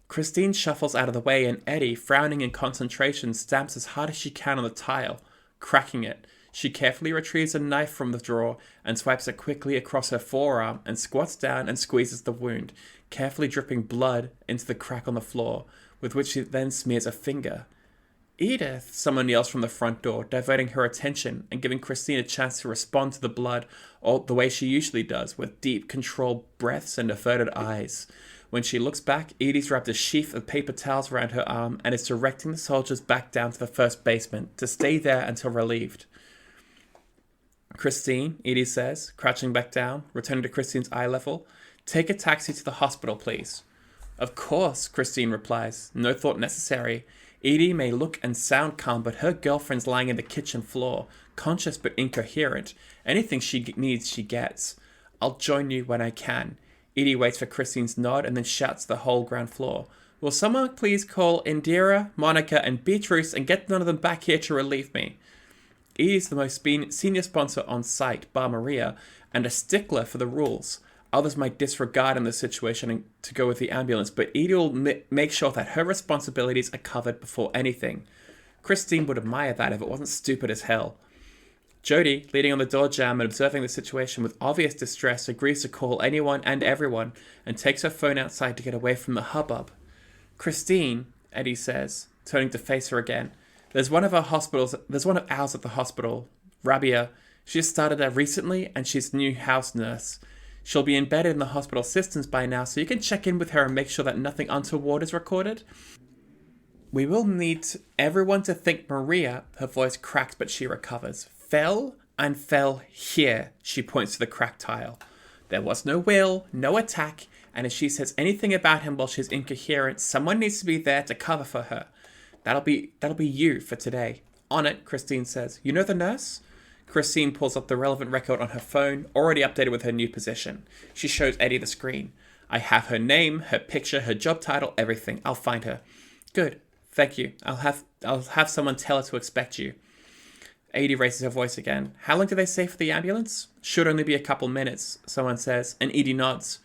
Christine shuffles out of the way and Eddie, frowning in concentration, stamps as hard as she can on the tile, cracking it. She carefully retrieves a knife from the drawer and swipes it quickly across her forearm and squats down and squeezes the wound, carefully dripping blood into the crack on the floor, with which she then smears a finger. "Edith," someone yells from the front door, diverting her attention and giving Christine a chance to respond to the blood all the way she usually does, with deep, controlled breaths and averted eyes. When she looks back, Edie's wrapped a sheaf of paper towels around her arm and is directing the soldiers back down to the first basement to stay there until relieved. "Christine," Edie says, crouching back down, returning to Christine's eye level, "take a taxi to the hospital, please." "Of course," Christine replies, no thought necessary. Edie may look and sound calm, but her girlfriend's lying in the kitchen floor, conscious but incoherent. Anything she needs, she gets. "I'll join you when I can." Edie waits for Christine's nod and then shouts to the whole ground floor, "Will someone please call Indira, Monica, and Beatrice and get none of them back here to relieve me?" Edie's the most senior sponsor on site, bar Maria, and a stickler for the rules. Others might disregard in this situation to go with the ambulance, but Edie will make sure that her responsibilities are covered before anything. Christine would admire that if it wasn't stupid as hell. Jody, leaning on the door jamb and observing the situation with obvious distress, agrees to call anyone and everyone and takes her phone outside to get away from the hubbub. "Christine," Eddie says, turning to face her again, There's one of ours at the hospital, Rabia. She just started there recently and she's the new house nurse. She'll be embedded in the hospital systems by now, so you can check in with her and make sure that nothing untoward is recorded. We will need everyone to think Maria," her voice cracks but she recovers, "fell here," she points to the cracked tile. "There was no will, no attack, and if she says anything about him while she's incoherent, someone needs to be there to cover for her. That'll be you for today." "On it," Christine says. "You know the nurse?" Christine pulls up the relevant record on her phone, already updated with her new position. She shows Eddie the screen. "I have her name, her picture, her job title, everything. I'll find her." "Good. Thank you. I'll have someone tell her to expect you." Eddie raises her voice again. "How long do they say for the ambulance?" "Should only be a couple minutes," someone says, and Edie nods.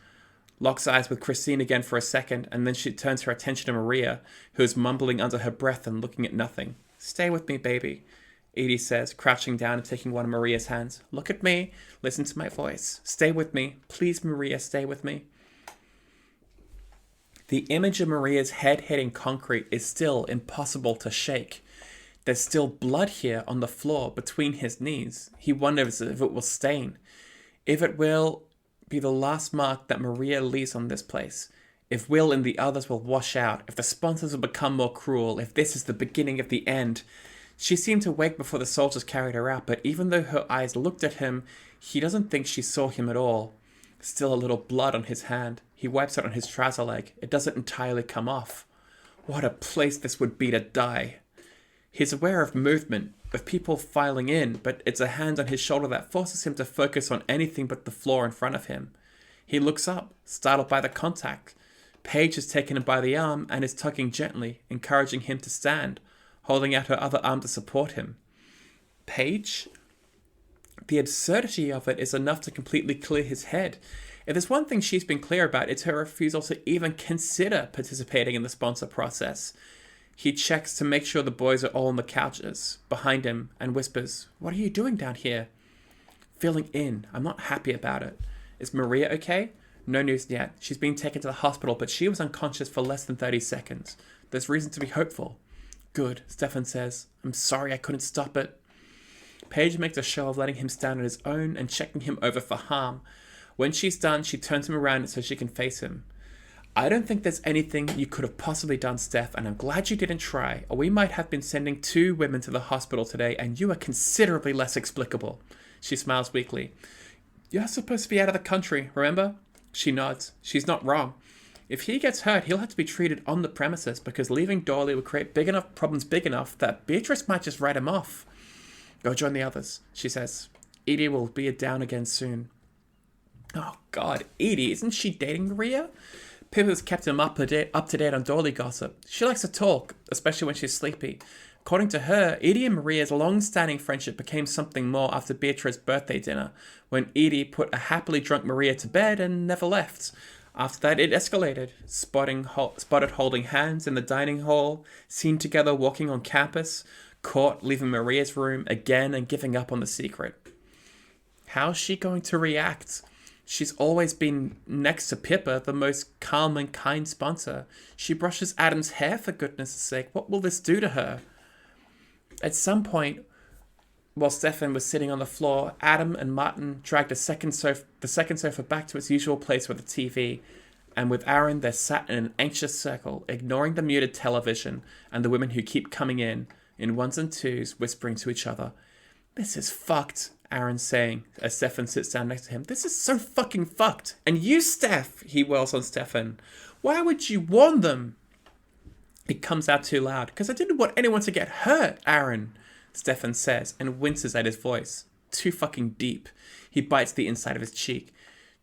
Locks eyes with Christine again for a second, and then she turns her attention to Maria, who is mumbling under her breath and looking at nothing. "Stay with me, baby," Edie says, crouching down and taking one of Maria's hands. "Look at me. Listen to my voice. Stay with me. Please, Maria, stay with me." The image of Maria's head hitting concrete is still impossible to shake. There's still blood here on the floor between his knees. He wonders if it will stain. If it will be the last mark that Maria leaves on this place. If Will and the others will wash out. If the sponsors will become more cruel. If this is the beginning of the end. She seemed to wake before the soldiers carried her out, but even though her eyes looked at him, he doesn't think she saw him at all. Still a little blood on his hand. He wipes it on his trouser leg. It doesn't entirely come off. What a place this would be to die. He's aware of movement, of people filing in, but it's a hand on his shoulder that forces him to focus on anything but the floor in front of him. He looks up, startled by the contact. Paige has taken him by the arm and is tugging gently, encouraging him to stand, holding out her other arm to support him. Paige? The absurdity of it is enough to completely clear his head. If there's one thing she's been clear about, it's her refusal to even consider participating in the sponsor process. He checks to make sure the boys are all on the couches behind him and whispers, "What are you doing down here?" feeling in. I'm not happy about it. Is Maria okay? No news yet. She's been taken to the hospital, but she was unconscious for less than 30 seconds. There's reason to be hopeful. Good, Stefan says. I'm sorry I couldn't stop it. Paige makes a show of letting him stand on his own and checking him over for harm. When she's done, she turns him around so she can face him. I don't think there's anything you could have possibly done, Steph, and I'm glad you didn't try, or we might have been sending 2 women to the hospital today, and you are considerably less explicable. She smiles weakly. You're supposed to be out of the country, remember? She nods. She's not wrong. If he gets hurt, he'll have to be treated on the premises, because leaving Dorley will create problems big enough that Beatrice might just write him off. Go join the others, she says. Edie will be down again soon. Oh, God, Edie, isn't she dating Maria? Pippa's kept him up to date on Dorley gossip. She likes to talk, especially when she's sleepy. According to her, Edie and Maria's long-standing friendship became something more after Beatrice's birthday dinner, when Edie put a happily drunk Maria to bed and never left. After that, it escalated. Spotted holding hands in the dining hall, seen together walking on campus, caught leaving Maria's room again and giving up on the secret. How's she going to react? She's always been, next to Pippa, the most calm and kind sponsor. She brushes Adam's hair, for goodness sake. What will this do to her? At some point, while Stefan was sitting on the floor, Adam and Martin dragged the second sofa back to its usual place with the TV, and with Aaron, they sat in an anxious circle, ignoring the muted television and the women who keep coming in ones and twos, whispering to each other. This is fucked, Aaron's saying, as Stefan sits down next to him. This is so fucking fucked. And you, Steph, he wails on Stefan. Why would you warn them? It comes out too loud. Because I didn't want anyone to get hurt, Aaron, Stefan says, and winces at his voice. Too fucking deep. He bites the inside of his cheek.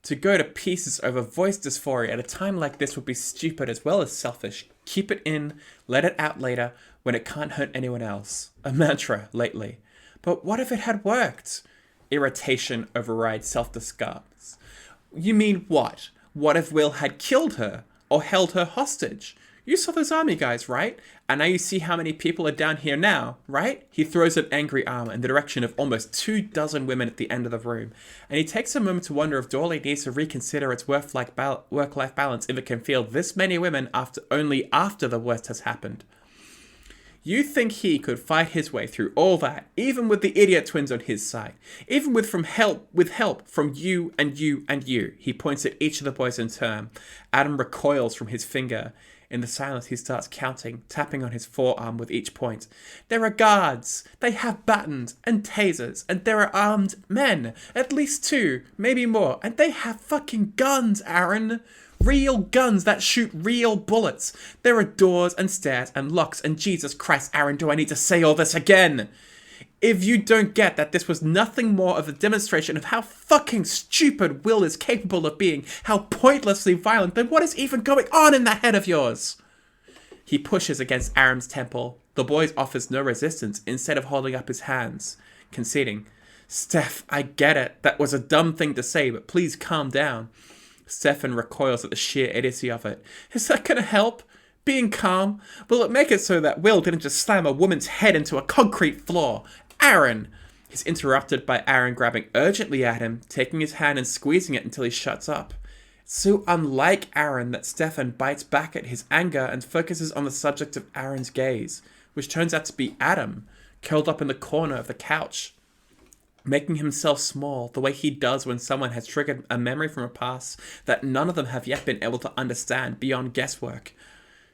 To go to pieces over voice dysphoria at a time like this would be stupid as well as selfish. Keep it in, let it out later, when it can't hurt anyone else. A mantra lately. But what if it had worked? Irritation overrides self-disgust. You mean what? What if Will had killed her? Or held her hostage? You saw those army guys, right? And now you see how many people are down here now, right? He throws an angry arm in the direction of almost 24 women at the end of the room. And he takes a moment to wonder if Dorley needs to reconsider its work-life balance if it can field this many women only after the worst has happened. You think he could fight his way through all that, even with the idiot twins on his side, even with help from you and you and you. He points at each of the boys in turn. Adam recoils from his finger. In the silence, he starts counting, tapping on his forearm with each point. There are guards. They have batons and tasers, and there are armed men. At least 2, maybe more. And they have fucking guns, Aaron. Real guns that shoot real bullets. There are doors and stairs and locks, and Jesus Christ, Aaron, do I need to say all this again? If you don't get that this was nothing more of a demonstration of how fucking stupid Will is capable of being, how pointlessly violent, then what is even going on in that head of yours? He pushes against Aaron's temple. The boy offers no resistance, instead of holding up his hands, conceding. Steph, I get it. That was a dumb thing to say, but please calm down. Stefan recoils at the sheer idiocy of it. Is that going to help? Being calm? Will it make it so that Will didn't just slam a woman's head into a concrete floor? Aaron! He's interrupted by Aaron grabbing urgently at him, taking his hand and squeezing it until he shuts up. It's so unlike Aaron that Stefan bites back at his anger and focuses on the subject of Aaron's gaze, which turns out to be Adam, curled up in the corner of the couch, making himself small the way he does when someone has triggered a memory from a past that none of them have yet been able to understand beyond guesswork.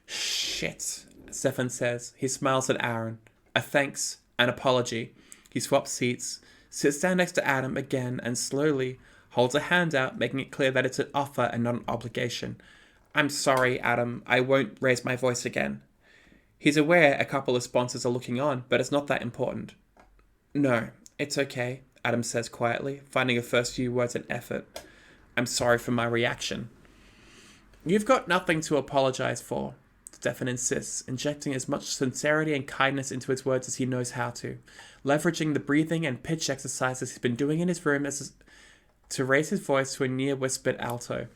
Shit, Stefan says. He smiles at Aaron. A thanks, an apology. He swaps seats, sits down next to Adam again, and slowly holds a hand out, making it clear that it's an offer and not an obligation. I'm sorry, Adam. I won't raise my voice again. He's aware a couple of sponsors are looking on, but it's not that important. No, it's okay, Adam says quietly, finding the first few words an effort. I'm sorry for my reaction. You've got nothing to apologize for, Stefan insists, injecting as much sincerity and kindness into his words as he knows how to, leveraging the breathing and pitch exercises he's been doing in his room to raise his voice to a near-whispered alto.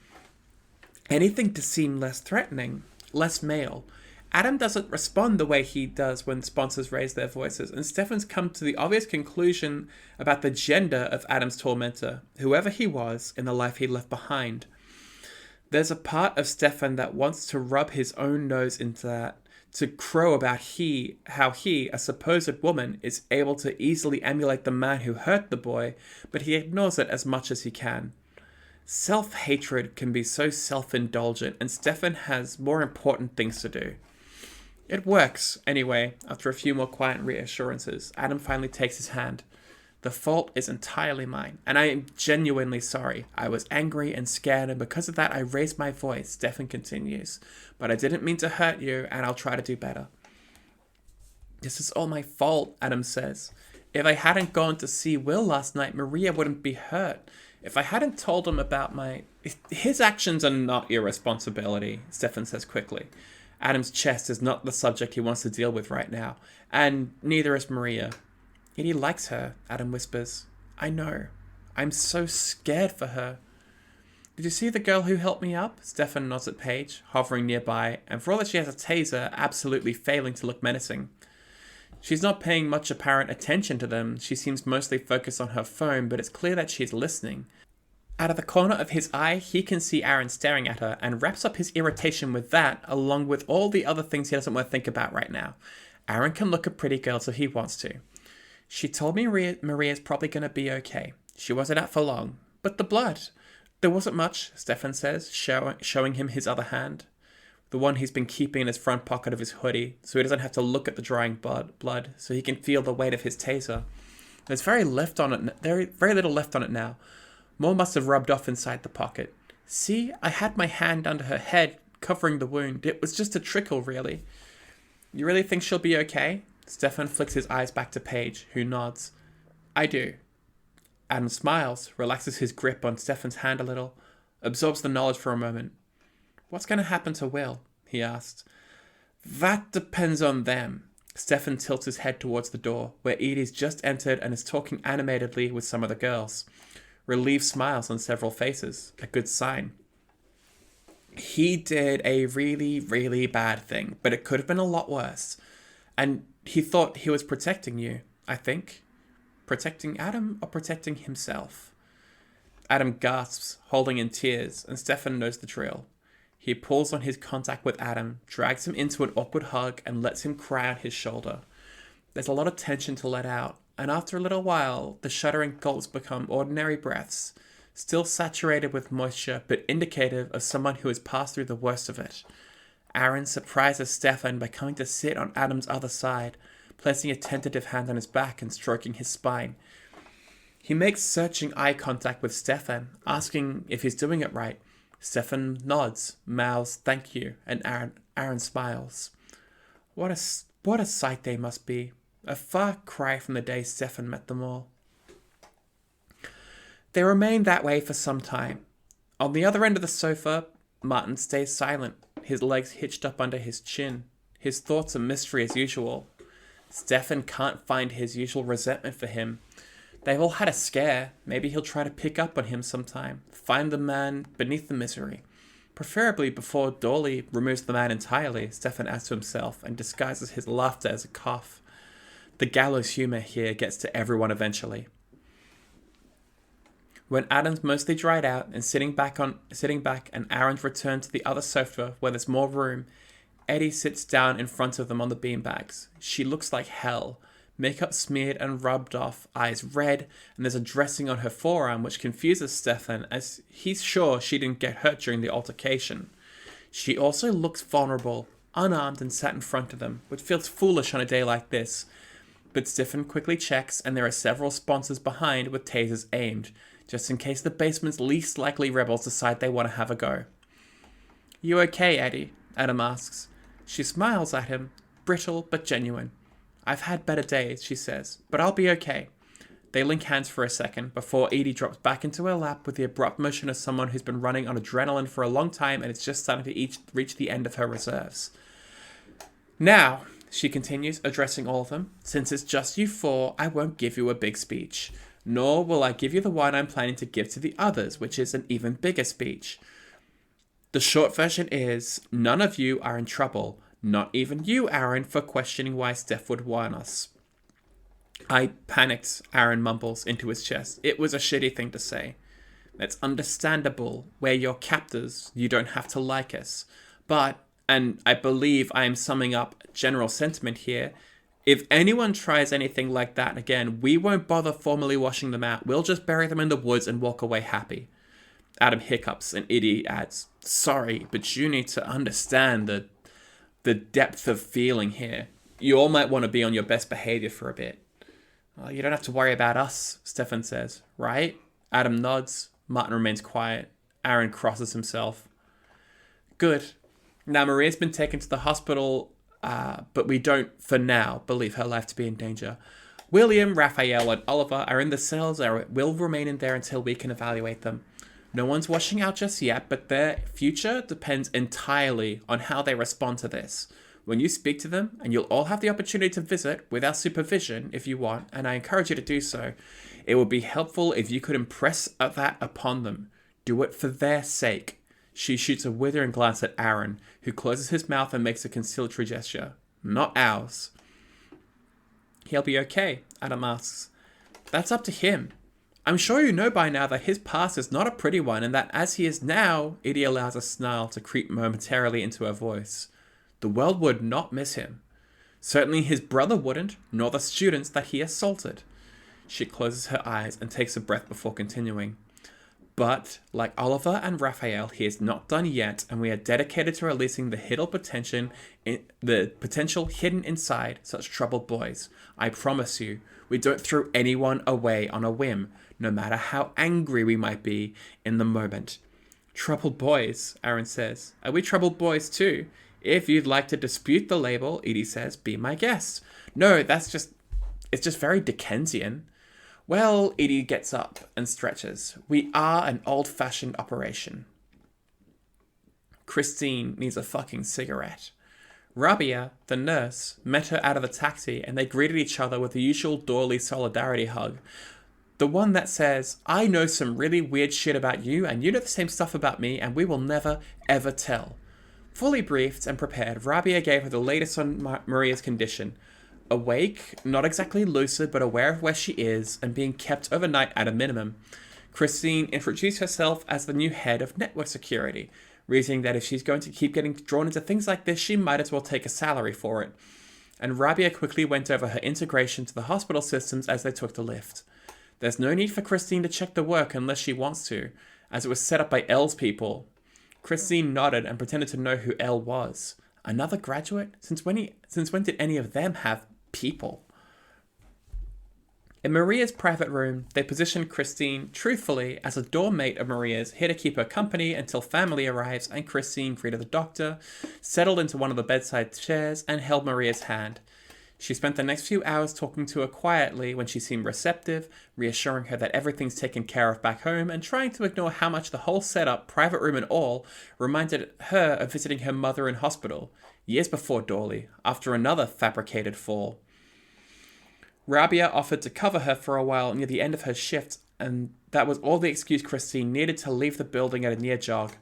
Anything to seem less threatening, less male. Adam doesn't respond the way he does when sponsors raise their voices, and Stefan's come to the obvious conclusion about the gender of Adam's tormentor, whoever he was in the life he left behind. There's a part of Stefan that wants to rub his own nose into that, to crow about how he, a supposed woman, is able to easily emulate the man who hurt the boy, but he ignores it as much as he can. Self-hatred can be so self-indulgent, and Stefan has more important things to do. It works, anyway. After a few more quiet reassurances, Adam finally takes his hand. The fault is entirely mine, and I am genuinely sorry. I was angry and scared, and because of that I raised my voice, Stefan continues. But I didn't mean to hurt you, and I'll try to do better. This is all my fault, Adam says. If I hadn't gone to see Will last night, Maria wouldn't be hurt. If I hadn't told him about his actions are not your responsibility, Stefan says quickly. Adam's chest is not the subject he wants to deal with right now, and neither is Maria. Edie likes her, Adam whispers. I know. I'm so scared for her. Did you see the girl who helped me up? Stefan nods at Paige, hovering nearby, and for all that she has a taser, absolutely failing to look menacing. She's not paying much apparent attention to them. She seems mostly focused on her phone, but it's clear that she's listening. Out of the corner of his eye, he can see Aaron staring at her and wraps up his irritation with that, along with all the other things he doesn't want to think about right now. Aaron can look a pretty girl if he wants to. She told me Maria's probably going to be okay. She wasn't out for long. But the blood. There wasn't much, Stefan says, showing him his other hand. The one he's been keeping in his front pocket of his hoodie, so he doesn't have to look at the drying blood, so he can feel the weight of his taser. There's very little left on it now. More must have rubbed off inside the pocket. See, I had my hand under her head, covering the wound. It was just a trickle, really. You really think she'll be okay? Stefan flicks his eyes back to Paige, who nods. I do. Adam smiles, relaxes his grip on Stefan's hand a little, absorbs the knowledge for a moment. What's going to happen to Will? He asked. That depends on them. Stefan tilts his head towards the door, where Edie's just entered and is talking animatedly with some of the girls. Relieved smiles on several faces, a good sign. He did a really, really bad thing, but it could have been a lot worse. And he thought he was protecting you, I think. Protecting Adam or protecting himself? Adam gasps, holding in tears, and Stefan knows the drill. He pulls on his contact with Adam, drags him into an awkward hug, and lets him cry on his shoulder. There's a lot of tension to let out, and after a little while, the shuddering gulps become ordinary breaths, still saturated with moisture, but indicative of someone who has passed through the worst of it. Aaron surprises Stefan by coming to sit on Adam's other side, placing a tentative hand on his back and stroking his spine. He makes searching eye contact with Stefan, asking if he's doing it right. Stefan nods, mouths thank you, and Aaron smiles. What a sight they must be. A far cry from the day Stefan met them all. They remain that way for some time. On the other end of the sofa, Martin stays silent, his legs hitched up under his chin. His thoughts are mystery as usual. Stefan can't find his usual resentment for him. They've all had a scare. Maybe he'll try to pick up on him sometime. Find the man beneath the misery. Preferably before Dorley removes the man entirely, Stefan adds to himself and disguises his laughter as a cough. The gallows humor here gets to everyone eventually. When Adam's mostly dried out and sitting back and Aaron's returned to the other sofa where there's more room, Eddie sits down in front of them on the beanbags. She looks like hell. Makeup smeared and rubbed off, eyes red, and there's a dressing on her forearm which confuses Stefan as he's sure she didn't get hurt during the altercation. She also looks vulnerable, unarmed and sat in front of them, which feels foolish on a day like this. But Stefan quickly checks and there are several sponsors behind with tasers aimed, just in case the basement's least likely rebels decide they want to have a go. You okay, Eddie? Adam asks. She smiles at him, brittle but genuine. I've had better days, she says, but I'll be okay. They link hands for a second before Edie drops back into her lap with the abrupt motion of someone who's been running on adrenaline for a long time and is just starting to reach the end of her reserves. Now, she continues, addressing all of them, since it's just you four, I won't give you a big speech. Nor will I give you the one I'm planning to give to the others, which is an even bigger speech. The short version is, none of you are in trouble. Not even you, Aaron, for questioning why Steph would want us. I panicked, Aaron mumbles into his chest. It was a shitty thing to say. It's understandable. We're your captors. You don't have to like us. But, and I believe I am summing up general sentiment here, if anyone tries anything like that again, we won't bother formally washing them out. We'll just bury them in the woods and walk away happy. Adam hiccups and Edie adds, sorry, but you need to understand the depth of feeling here. You all might want to be on your best behavior for a bit. Well, you don't have to worry about us, Stefan says, right? Adam nods. Martin remains quiet. Aaron crosses himself. Good. Now, Maria's been taken to the hospital, but we don't, for now, believe her life to be in danger. William, Raphael, and Oliver are in the cells and will remain in there until we can evaluate them. No one's washing out just yet, but their future depends entirely on how they respond to this. When you speak to them, and you'll all have the opportunity to visit with our supervision if you want, and I encourage you to do so, it would be helpful if you could impress that upon them. Do it for their sake. She shoots a withering glance at Aaron, who closes his mouth and makes a conciliatory gesture. Not ours. He'll be okay, Adam asks. That's up to him. I'm sure you know by now that his past is not a pretty one, and that as he is now, Edie allows a snarl to creep momentarily into her voice. The world would not miss him. Certainly his brother wouldn't, nor the students that he assaulted. She closes her eyes and takes a breath before continuing. But, like Oliver and Raphael, he is not done yet, and we are dedicated to releasing the potential hidden inside such troubled boys. I promise you, we don't throw anyone away on a whim, no matter how angry we might be in the moment. Troubled boys, Aaron says. Are we troubled boys too? If you'd like to dispute the label, Edie says, be my guest. No, it's just very Dickensian. Well, Edie gets up and stretches. We are an old-fashioned operation. Christine needs a fucking cigarette. Rabia, the nurse, met her out of the taxi and they greeted each other with the usual Dorley solidarity hug. The one that says, I know some really weird shit about you and you know the same stuff about me and we will never, ever tell. Fully briefed and prepared, Rabia gave her the latest on Maria's condition. Awake, not exactly lucid, but aware of where she is, and being kept overnight at a minimum. Christine introduced herself as the new head of network security, reasoning that if she's going to keep getting drawn into things like this, she might as well take a salary for it. And Rabia quickly went over her integration to the hospital systems as they took the lift. There's no need for Christine to check the work unless she wants to, as it was set up by Elle's people. Christine nodded and pretended to know who Elle was. Another graduate? Since when did any of them have people? In Maria's private room, they positioned Christine, truthfully, as a dorm mate of Maria's, here to keep her company until family arrives, and Christine greeted the doctor, settled into one of the bedside chairs, and held Maria's hand. She spent the next few hours talking to her quietly when she seemed receptive, reassuring her that everything's taken care of back home, and trying to ignore how much the whole setup, private room and all, reminded her of visiting her mother in hospital, years before Dorley, after another fabricated fall. Rabia offered to cover her for a while near the end of her shift, and that was all the excuse Christine needed to leave the building at a near jog.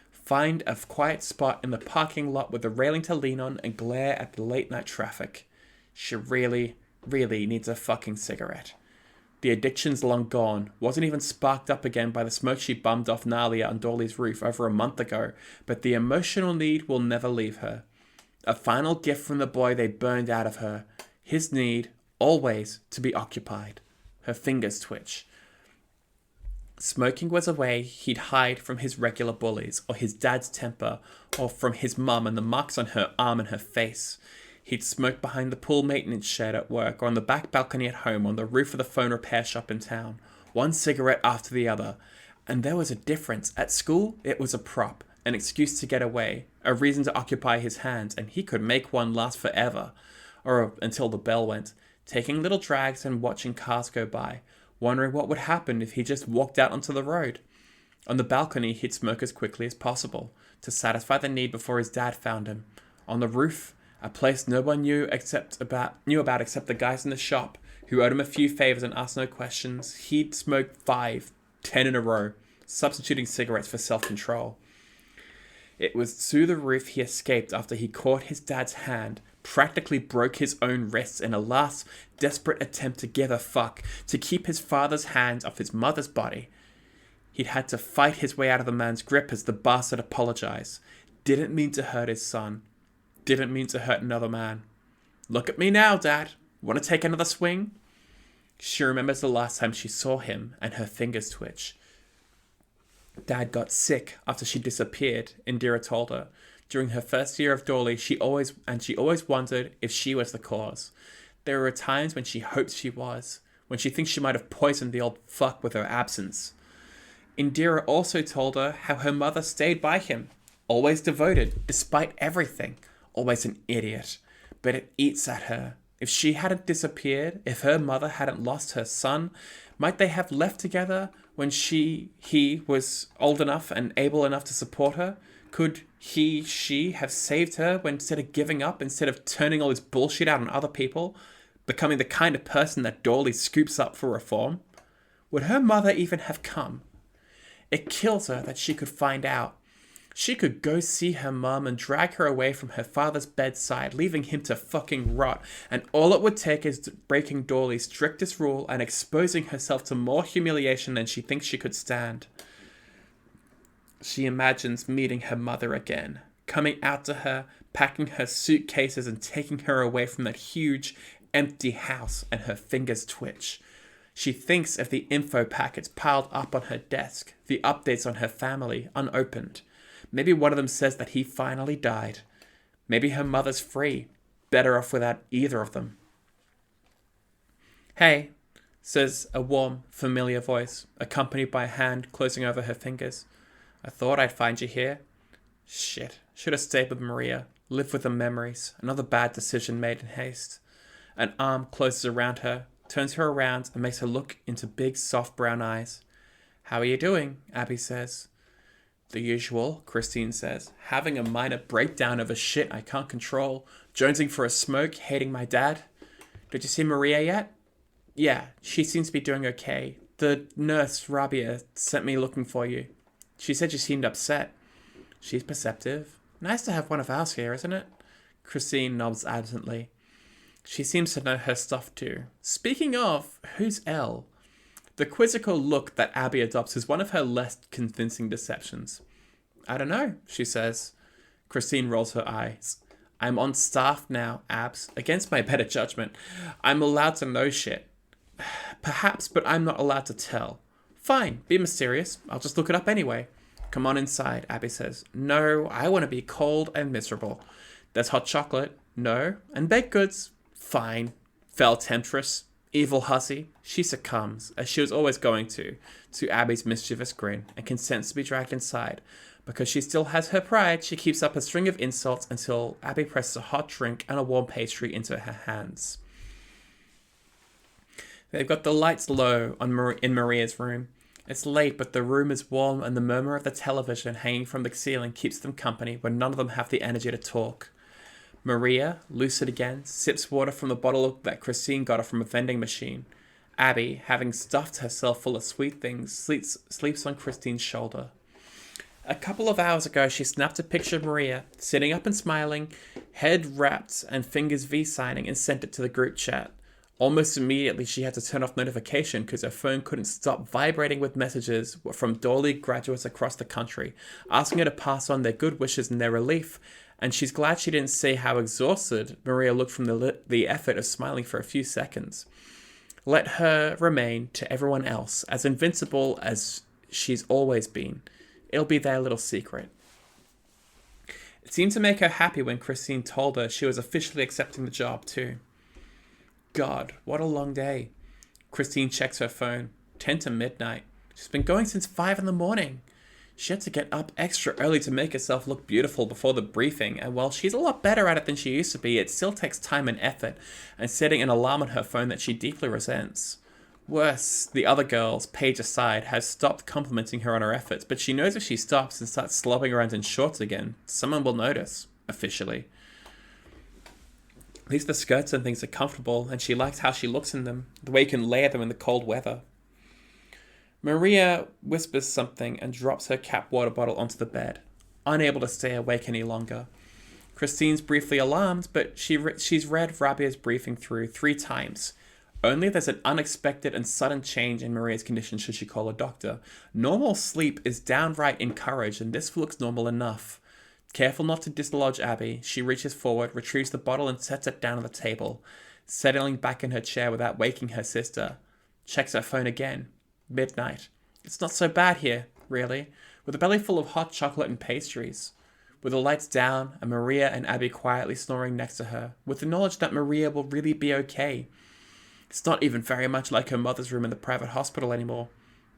Find a quiet spot in the parking lot with a railing to lean on and glare at the late night traffic. She really, really needs a fucking cigarette. The addiction's long gone, wasn't even sparked up again by the smoke she bummed off Nalia on Dorley's roof over a month ago, but the emotional need will never leave her. A final gift from the boy they burned out of her. His need, always, to be occupied. Her fingers twitch. Smoking was a way he'd hide from his regular bullies, or his dad's temper, or from his mum and the marks on her arm and her face. He'd smoke behind the pool maintenance shed at work, or on the back balcony at home, on the roof of the phone repair shop in town. One cigarette after the other. And there was a difference. At school, it was a prop, an excuse to get away, a reason to occupy his hands, and he could make one last forever. Or until the bell went, taking little drags and watching cars go by, wondering what would happen if he just walked out onto the road. On the balcony, he'd smoke as quickly as possible, to satisfy the need before his dad found him. On the roof, a place no one knew about except the guys in the shop, who owed him a few favors and asked no questions, he'd smoke 5, 10 in a row, substituting cigarettes for self-control. It was through the roof he escaped after he caught his dad's hand, practically broke his own wrists in a last desperate attempt to give a fuck, to keep his father's hands off his mother's body. He'd had to fight his way out of the man's grip as the bastard apologized. Didn't mean to hurt his son. Didn't mean to hurt another man. Look at me now, Dad. Want to take another swing? She remembers the last time she saw him and her fingers twitch. Dad got sick after she disappeared, Indira told her. During her first year of Dorley, she always wondered if she was the cause. There were times when she hoped she was, when she thinks she might have poisoned the old fuck with her absence. Indira also told her how her mother stayed by him, always devoted, despite everything, always an idiot. But it eats at her. If she hadn't disappeared, if her mother hadn't lost her son, might they have left together when he was old enough and able enough to support her? Could she have saved her when instead of giving up, instead of turning all this bullshit out on other people, becoming the kind of person that Dorley scoops up for reform? Would her mother even have come? It kills her that she could find out. She could go see her mum and drag her away from her father's bedside, leaving him to fucking rot, and all it would take is breaking Dorley's strictest rule and exposing herself to more humiliation than she thinks she could stand. She imagines meeting her mother again, coming out to her, packing her suitcases and taking her away from that huge, empty house, and her fingers twitch. She thinks of the info packets piled up on her desk, the updates on her family, unopened. Maybe one of them says that he finally died. Maybe her mother's free, better off without either of them. Hey, says a warm, familiar voice, accompanied by a hand closing over her fingers. I thought I'd find you here. Shit, should have stayed with Maria, lived with the memories, another bad decision made in haste. An arm closes around her, turns her around and makes her look into big, soft brown eyes. How are you doing? Abby says. The usual, Christine says, having a minor breakdown over shit I can't control, jonesing for a smoke, hating my dad. Did you see Maria yet? Yeah, she seems to be doing okay. The nurse, Rabia, sent me looking for you. She said you seemed upset. She's perceptive. Nice to have one of ours here, isn't it? Christine nods absently. She seems to know her stuff too. Speaking of, who's Elle? The quizzical look that Abby adopts is one of her less convincing deceptions. I don't know, she says. Christine rolls her eyes. I'm on staff now, Abs. Against my better judgment. I'm allowed to know shit. Perhaps, but I'm not allowed to tell. Fine, be mysterious. I'll just look it up anyway. Come on inside, Abby says. No, I want to be cold and miserable. There's hot chocolate. No. And baked goods. Fine. Fell temptress. Evil hussy. She succumbs, as she was always going to Abby's mischievous grin, and consents to be dragged inside. Because she still has her pride, she keeps up a string of insults until Abby presses a hot drink and a warm pastry into her hands. They've got the lights low in Maria's room. It's late, but the room is warm, and the murmur of the television hanging from the ceiling keeps them company when none of them have the energy to talk. Maria, lucid again, sips water from the bottle that Christine got her from a vending machine. Abby, having stuffed herself full of sweet things, sleeps on Christine's shoulder. A couple of hours ago, she snapped a picture of Maria, sitting up and smiling, head wrapped and fingers V-signing, and sent it to the group chat. Almost immediately, she had to turn off notification because her phone couldn't stop vibrating with messages from Dorley graduates across the country, asking her to pass on their good wishes and their relief. And she's glad she didn't see how exhausted Maria looked from the effort of smiling for a few seconds. Let her remain to everyone else as invincible as she's always been. It'll be their little secret. It seemed to make her happy when Christine told her she was officially accepting the job too. God, what a long day. Christine checks her phone. 10 to midnight. She's been going since 5 in the morning. She had to get up extra early to make herself look beautiful before the briefing, and while she's a lot better at it than she used to be, it still takes time and effort, and setting an alarm on her phone that she deeply resents. Worse, the other girls, Paige aside, has stopped complimenting her on her efforts, but she knows if she stops and starts slobbering around in shorts again, someone will notice, officially. At least the skirts and things are comfortable, and she likes how she looks in them, the way you can layer them in the cold weather. Maria whispers something and drops her cap water bottle onto the bed. unable to stay awake any longer. Christine's briefly alarmed, but she's read Rabia's briefing through 3 times. Only if there's an unexpected and sudden change in Maria's condition should she call a doctor. Normal sleep is downright encouraged, and this looks normal enough. Careful not to dislodge Abby, she reaches forward, retrieves the bottle and sets it down on the table, settling back in her chair without waking her sister. Checks her phone again. Midnight. It's not so bad here, really, with a belly full of hot chocolate and pastries. With the lights down and Maria and Abby quietly snoring next to her, with the knowledge that Maria will really be okay. It's not even very much like her mother's room in the private hospital anymore.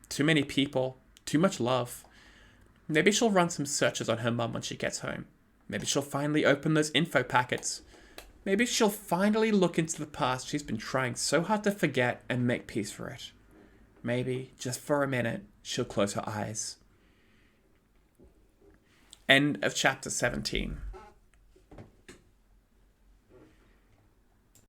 Too many people, too much love. Maybe she'll run some searches on her mum when she gets home. Maybe she'll finally open those info packets. Maybe she'll finally look into the past she's been trying so hard to forget and make peace for it. Maybe, just for a minute, she'll close her eyes. End of chapter 17.